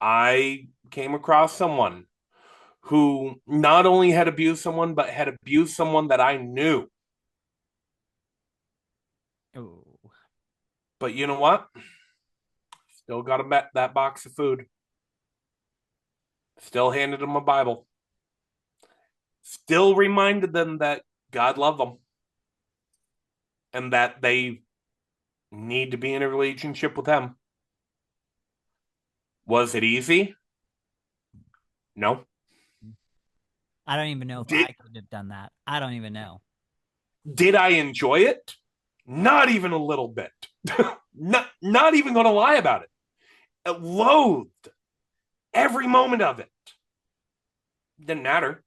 I came across someone who not only had abused someone but had abused someone that I knew. Oh. But you know what? Still got him that box of food. Still handed him a Bible. Still reminded them that God loved them and that they need to be in a relationship with Him. Was it easy? No. I don't even know if Did I could have done that. I don't even know. did I enjoy it? Not even a little bit. Not even going to lie about it. I loathed every moment of it. Didn't matter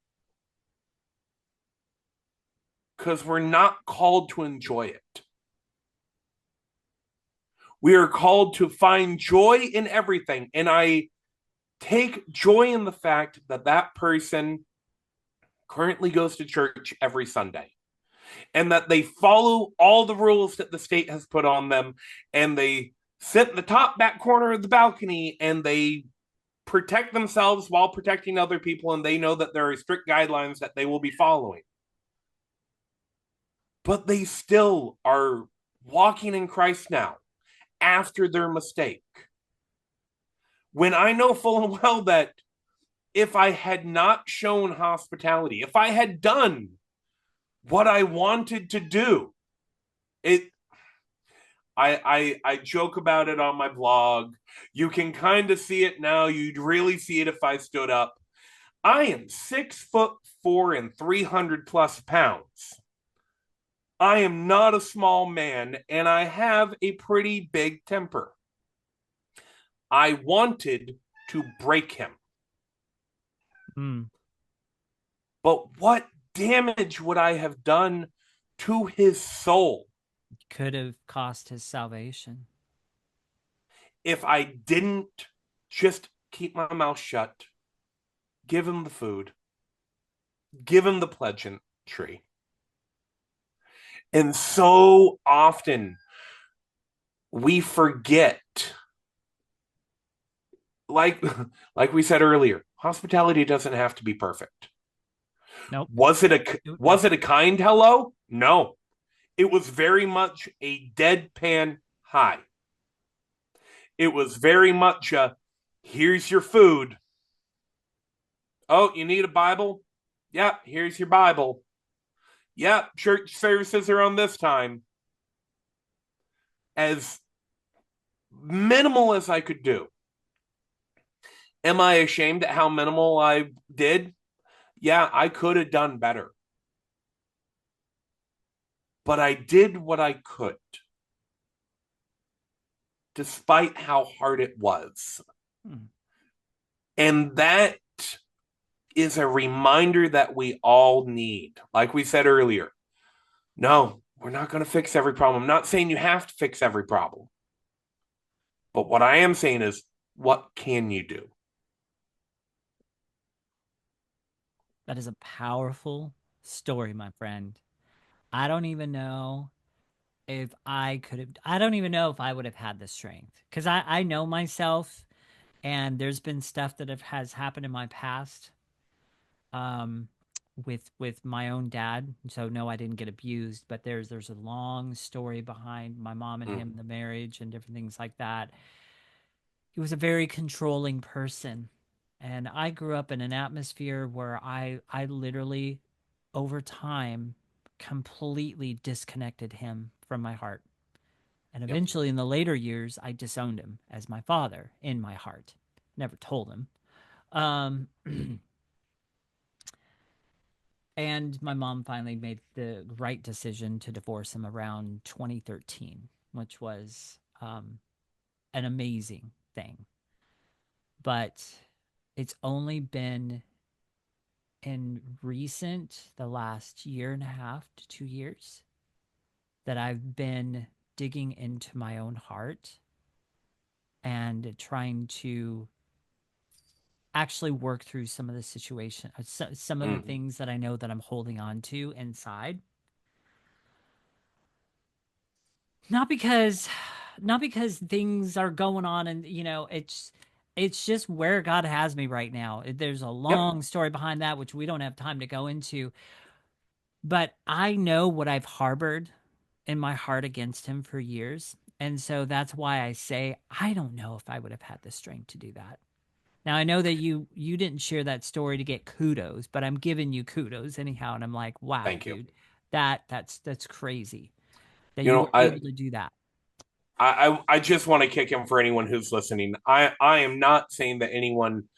because we're not called to enjoy it. We are called to find joy in everything. And I take joy in the fact that that person currently goes to church every Sunday and that they follow all the rules that the state has put on them, and they sit in the top back corner of the balcony and they protect themselves while protecting other people, and they know that there are strict guidelines that they will be following. But they still are walking in Christ now after their mistake. When I know full and well that if I had not shown hospitality, if I had done what I wanted to do, it I joke about it on my blog. You can kind of see it now. You'd really see it if I stood up. I am 6'4" and 300 plus pounds. I am not a small man, and I have a pretty big temper. I wanted to break him. Hmm. But what damage would I have done to his soul Could have cost his salvation. if I didn't just keep my mouth shut, give him the food, give him the pleasantry, And so often we forget, like like we said earlier, hospitality doesn't have to be perfect. Nope. Was it a kind hello? No. It was very much a deadpan hi. It was very much a here's your food. Oh, you need a Bible? Yep, here's your Bible. Yep, church services are on this time. As minimal as I could do. Am I ashamed at how minimal I did? Yeah, I could have done better. But I did what I could, despite how hard it was. Hmm. And that is a reminder that we all need. Like we said earlier, no, we're not going to fix every problem. I'm not saying you have to fix every problem. But what I am saying is, what can you do? That is a powerful story, my friend. I don't even know if I could have, I don't even know if I would have had the strength because I know myself and there's been stuff that has happened in my past um, with my own dad. So no, I didn't get abused, but there's a long story behind my mom and Mm, him, the marriage and different things like that. He was a very controlling person. And I grew up in an atmosphere where I literally over time completely disconnected him from my heart. And yep. eventually in the later years I disowned him as my father in my heart. Never told him. Um and my mom finally made the right decision to divorce him around 2013, which was an amazing thing. But it's only been in the last year and a half to 2 years, that I've been digging into my own heart and trying to actually work through some of the situation, some of the Mm, things that I know that I'm holding on to inside. Not because, not because things are going on and it's just where God has me right now. There's a yep. long story behind that, which we don't have time to go into, but I know what I've harbored in my heart against him for years. And so that's why I say I don't know if I would have had the strength to do that. Now I know that you didn't share that story to get kudos, but I'm giving you kudos anyhow, and I'm like, wow, Thank you. dude, that's crazy that You you know, were able to do that. I just want to kick him for anyone who's listening. I am not saying that anyone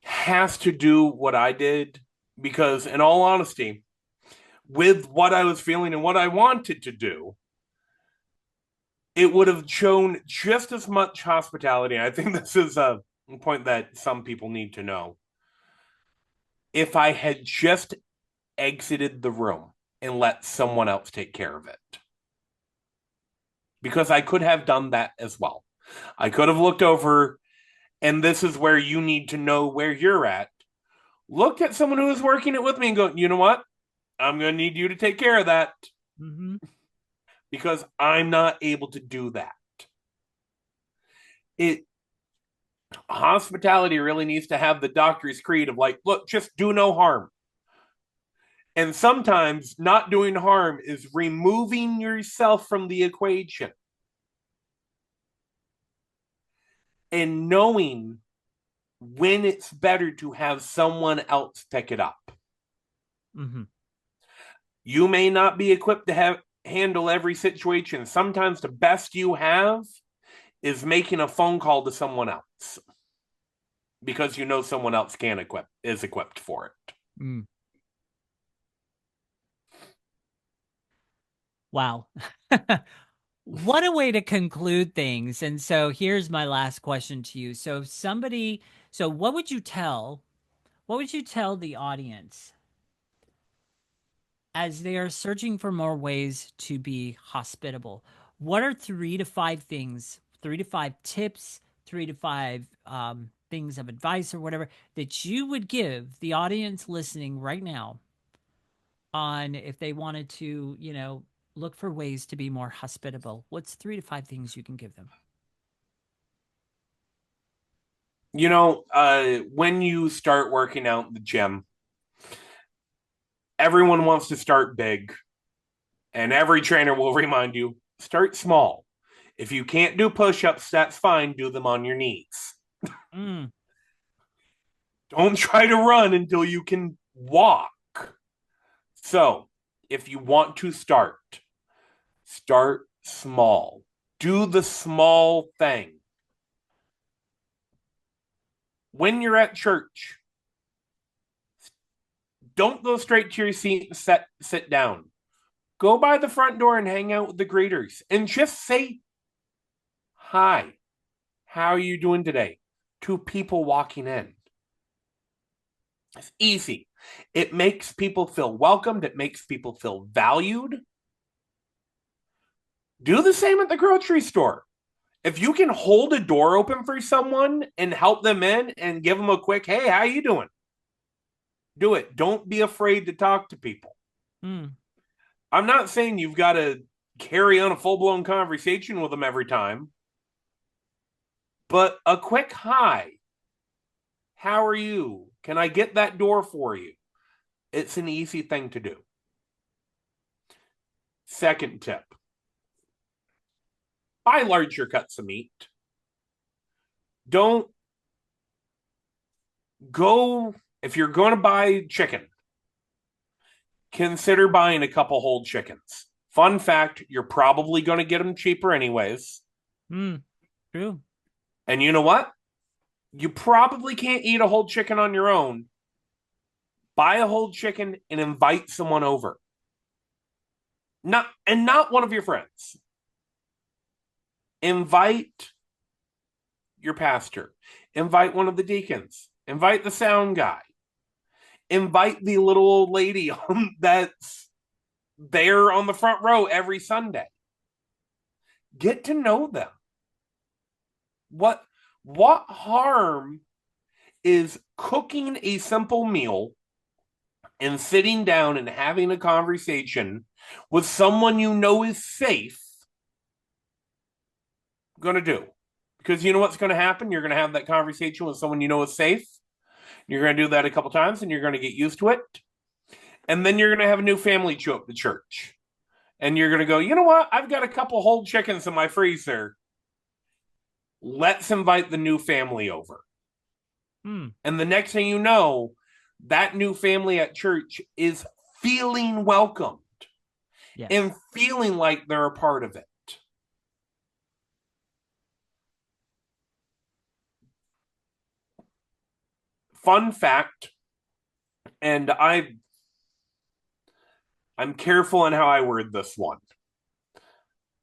has to do what I did because, in all honesty, with what I was feeling and what I wanted to do, it would have shown just as much hospitality. I think this is a point that some people need to know. If I had just exited the room and let someone else take care of it, because I could have done that as well. I could have looked over, and this is where you need to know where you're at. Looked at someone who was working it with me and go, you know what? I'm going to need you to take care of that Mm-hmm. because I'm not able to do that. It Hospitality really needs to have the doctor's creed of like, look, just do no harm. And sometimes not doing harm is removing yourself from the equation and knowing when it's better to have someone else pick it up. Mm-hmm. You may not be equipped to handle every situation. Sometimes the best you have is making a phone call to someone else because you know someone else is equipped for it. Mm. Wow. What a way to conclude things. And so here's my last question to you. So if somebody, so what would you tell the audience as they are searching for more ways to be hospitable? What are 3 to 5 things, 3 to 5 tips, 3 to 5 things of advice or whatever that you would give the audience listening right now on if they wanted to, look for ways to be more hospitable? What's 3 to 5 things you can give them? When you start working out in the gym, everyone wants to start big, and every trainer will remind you start small. If you can't do push ups, that's fine. Do them on your knees. Mm, Don't try to run until you can walk. So, if you want to start small. Do the small thing. When you're at church, don't go straight to your seat and sit down. Go by the front door and hang out with the greeters and just say hi. How are you doing today? To people walking in. It's easy. It makes people feel welcomed. It makes people feel valued. Do the same at the grocery store. If you can hold a door open for someone and help them in and give them a quick, hey, how you doing? Do it. Don't be afraid to talk to people. mm, I'm not saying you've got to carry on a full-blown conversation with them every time, but a quick hi. How are you? Can I get that door for you? It's an easy thing to do. Second tip, buy larger cuts of meat. Don't go, if you're going to buy chicken, consider buying a couple whole chickens. Fun fact, you're probably going to get them cheaper anyways. mm, true. And you know what? You probably can't eat a whole chicken on your own. Buy a whole chicken and invite someone over. Not one of your friends. Invite your pastor. Invite one of the deacons. Invite the sound guy. Invite the little old lady that's there on the front row every Sunday. Get to know them. What harm is cooking a simple meal and sitting down and having a conversation with someone you know is safe going to do? Because you know what's going to happen? You're going to have that conversation with someone you know is safe. You're going to do that a couple times and you're going to get used to it. And then you're going to have a new family show up to church. And you're going to go, you know what? I've got a couple whole chickens in my freezer. Let's invite the new family over. Mm, And the next thing you know, that new family at church is feeling welcomed yes. and feeling like they're a part of it. Fun fact, and I'm careful on how I word this one.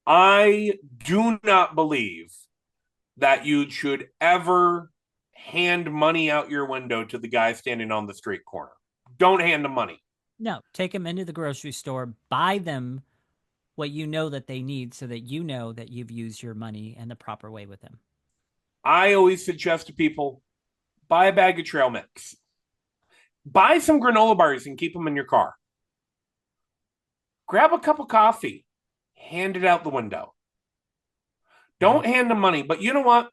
I do not believe that you should ever hand money out your window to the guy standing on the street corner. Don't hand him money. No, take them into the grocery store, buy them what you know that they need so that you know that you've used your money in the proper way with them. I always suggest to people buy a bag of trail mix, buy some granola bars and keep them in your car. Grab a cup of coffee, hand it out the window. Yeah. Don't hand them money, but you know what?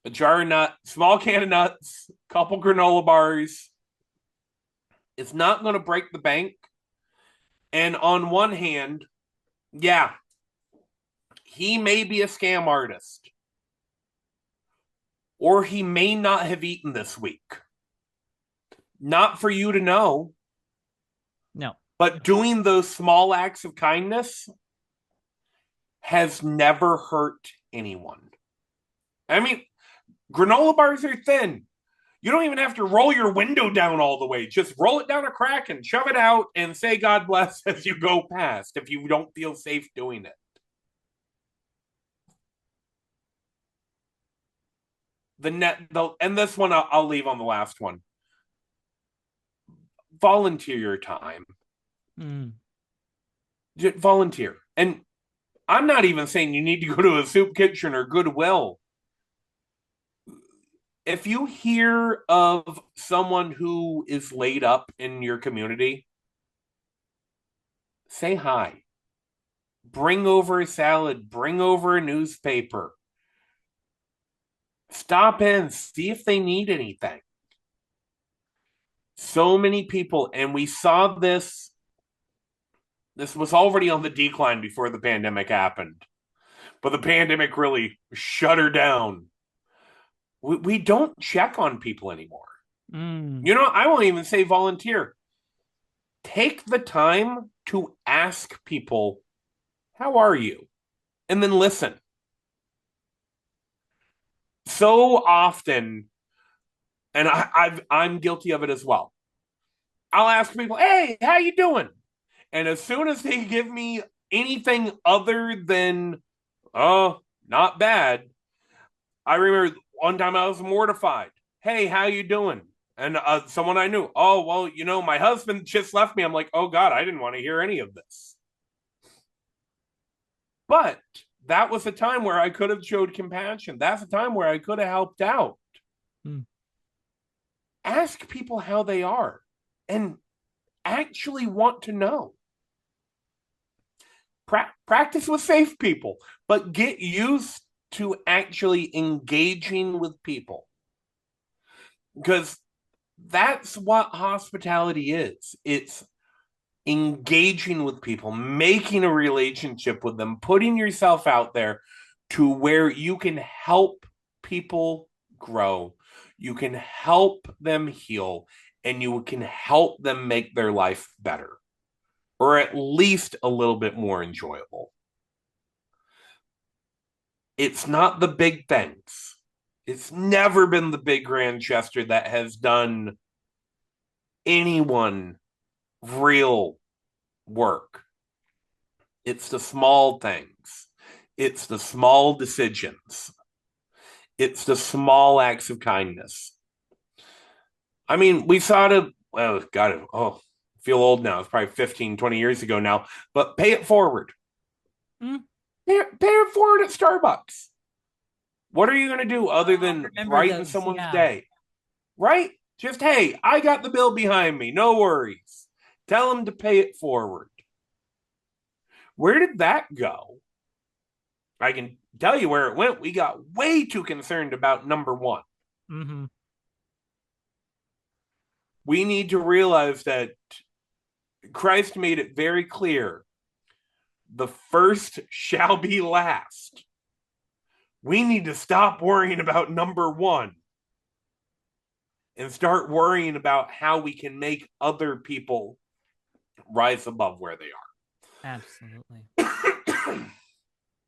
A jar of nuts, small can of nuts, couple granola bars. It's not going to break the bank. And on one hand, yeah, he may be a scam artist, or he may not have eaten this week. Not for you to know, No. but doing those small acts of kindness has never hurt anyone. I mean, granola bars are thin. You don't even have to roll your window down all the way. Just roll it down a crack and shove it out and say God bless as you go past if you don't feel safe doing it. And this one I'll leave on the last one. Volunteer your time. Mm, Just volunteer. And I'm not even saying you need to go to a soup kitchen or Goodwill. If you hear of someone who is laid up in your community, say hi. Bring over a salad, bring over a newspaper. Stop in, see if they need anything. So many people, and we saw this was already on the decline before the pandemic happened, but the pandemic really shut her down. We don't check on people anymore. Mm. You know, I won't even say volunteer. Take the time to ask people, how are you? And then listen. So often, and I'm guilty of it as well. I'll ask people, hey, how you doing? And as soon as they give me anything other than, oh, not bad, I remember one time I was mortified. Hey, how you doing? And someone I knew, oh, well, you know, my husband just left me. I'm like, oh, God, I didn't want to hear any of this. But that was a time where I could have showed compassion. That's a time where I could have helped out. Mm. Ask people how they are and actually want to know. Practice with safe people, but get used to actually engaging with people because that's what hospitality is. It's engaging with people, making a relationship with them, putting yourself out there to where you can help people grow, you can help them heal, and you can help them make their life better or at least a little bit more enjoyable. It's not the big things. It's never been the big grand gesture that has done anyone real work. It's the small things. It's the small decisions. It's the small acts of kindness. I mean, we saw it, well, God, oh, I feel old now. It's probably 15, 20 years ago now, but pay it forward. Mm. Pay it forward at Starbucks. What are you going to do other I than remember brighten those. someone's Yeah. day? Right? Just, hey, I got the bill behind me. No worries. Tell them to pay it forward. Where did that go? I can tell you where it went. We got way too concerned about number one. Mm-hmm. We need to realize that Christ made it very clear the first shall be last. We need to stop worrying about number one and start worrying about how we can make other people rise above where they Absolutely. are.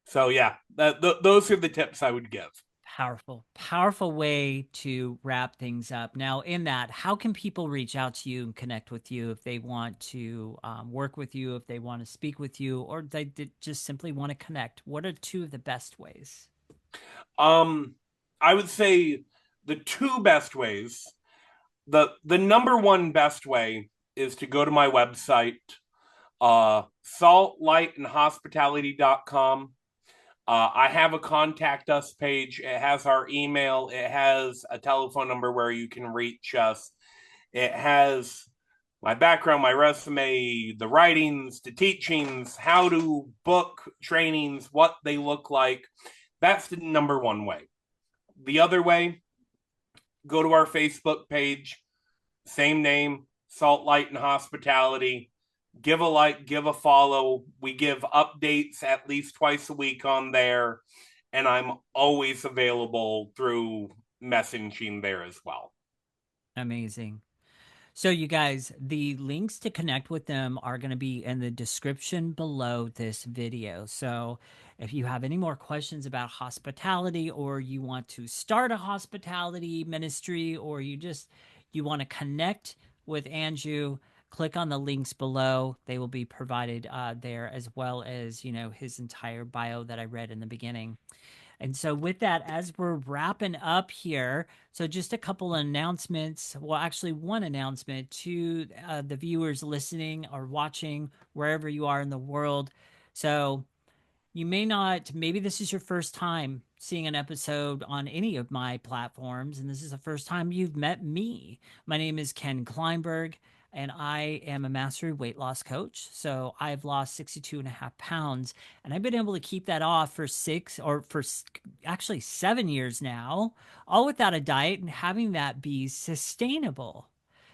So, yeah, those are the tips I would give. Powerful, powerful way to wrap things up. Now, in that, how can people reach out to you and connect with you if they want to work with you, if they want to speak with you, or they just simply want to connect? What are two of the best ways? Um, I would say the two best ways. The number one best way is to go to my website, saltlightandhospitality.com. I have a contact us page. It has our email. It has a telephone number where you can reach us. It has my background, my resume, the writings, the teachings, how to book trainings, what they look like. That's the number one way. The other way, go to our Facebook page, same name, Salt Light and Hospitality. Give a like, give a follow. We give updates at least twice a week on there, and I'm always available through messaging there as well. Amazing. So, you guys, the links to connect with them are going to be in the description below this video. So, if you have any more questions about hospitality, or you want to start a hospitality ministry, or you want to connect with Andrew, click on the links below. They will be provided there, as well as his entire bio that I read in the beginning. And so, with that, as we're wrapping up here, so just a couple of announcements. Well, actually, one announcement to the viewers listening or watching wherever you are in the world. So, you may not, maybe this is your first time seeing an episode on any of my platforms, and this is the first time you've met me. My name is Ken Kleinberg. and I am a mastery weight loss coach. So I've lost 62.5 pounds, and I've been able to keep that off for actually 7 years now, all without a diet and having that be sustainable.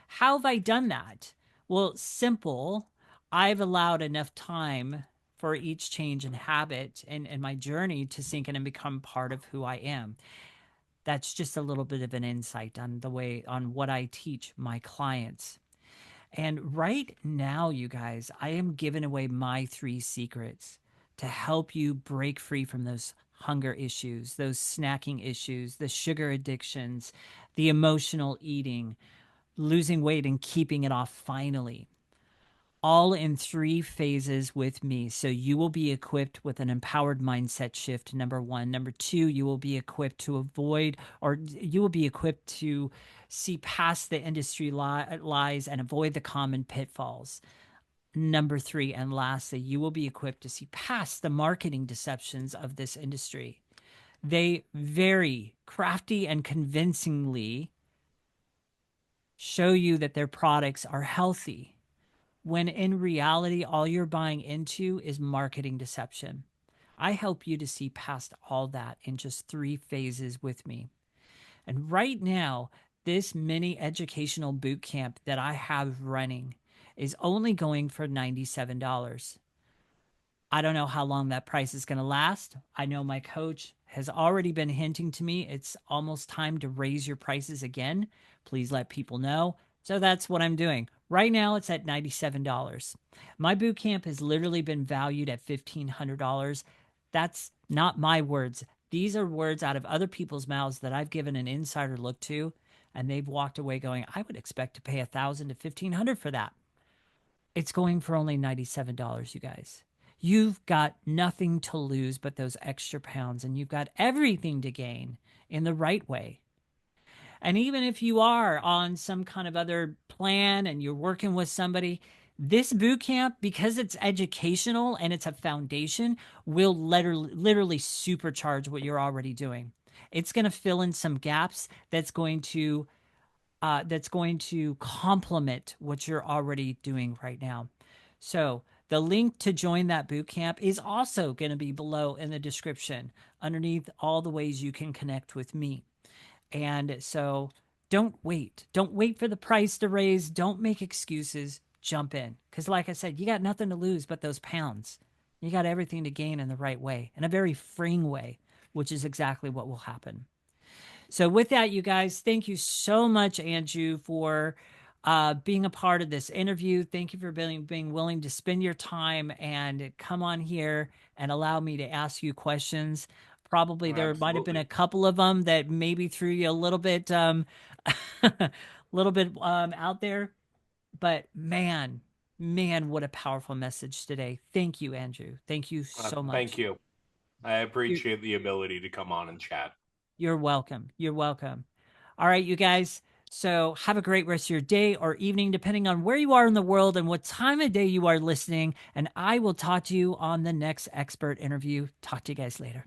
How have I done that? Well, simple. I've allowed enough time for each change in habit and my journey to sink in and become part of who I am. That's just a little bit of an insight on what I teach my clients. And right now, you guys, I am giving away my 3 secrets to help you break free from those hunger issues, those snacking issues, the sugar addictions, the emotional eating, losing weight and keeping it off finally, all in 3 phases with me. So you will be equipped with an empowered mindset shift, number one. Number two, you will be equipped to avoid, or you will be equipped to see past the industry lies and avoid the common pitfalls. Number three, and lastly, you will be equipped to see past the marketing deceptions of this industry. They very crafty and convincingly show you that their products are healthy, when in reality, all you're buying into is marketing deception. I help you to see past all that in just 3 phases with me. And right now, this mini educational boot camp that I have running is only going for $97. I don't know how long that price is going to last. I know my coach has already been hinting to me it's almost time to raise your prices again. Please let people know. So that's what I'm doing. Right now, it's at $97. My boot camp has literally been valued at $1,500. That's not my words. These are words out of other people's mouths that I've given an insider look to, and they've walked away going, I would expect to pay $1,000 to $1,500 for that. It's going for only $97, you guys. You've got nothing to lose but those extra pounds, and you've got everything to gain in the right way. And even if you are on some kind of other plan and you're working with somebody, this boot camp, because it's educational and it's a foundation, will literally supercharge what you're already doing. It's going to fill in some gaps that's going to complement what you're already doing right now. So the link to join that boot camp is also going to be below in the description, underneath all the ways you can connect with me. And so don't wait. Don't wait for the price to raise. Don't make excuses. Jump in. Because, like I said, you got nothing to lose but those pounds. You got everything to gain in the right way, in a very freeing way, which is exactly what will happen. So, with that, you guys, thank you so much, Andrew, for being a part of this interview. Thank you for being willing to spend your time and come on here and allow me to ask you questions. Probably there might have been a Absolutely. couple of them that maybe threw you a little bit, little bit out there. But man, what a powerful message today. Thank you, Andrew. Thank you so Thank much. you. I You, appreciate the ability to come on and chat. You're welcome. You're welcome. All right, you guys. So have a great rest of your day or evening, depending on where you are in the world and what time of day you are listening. And I will talk to you on the next expert interview. Talk to you guys later.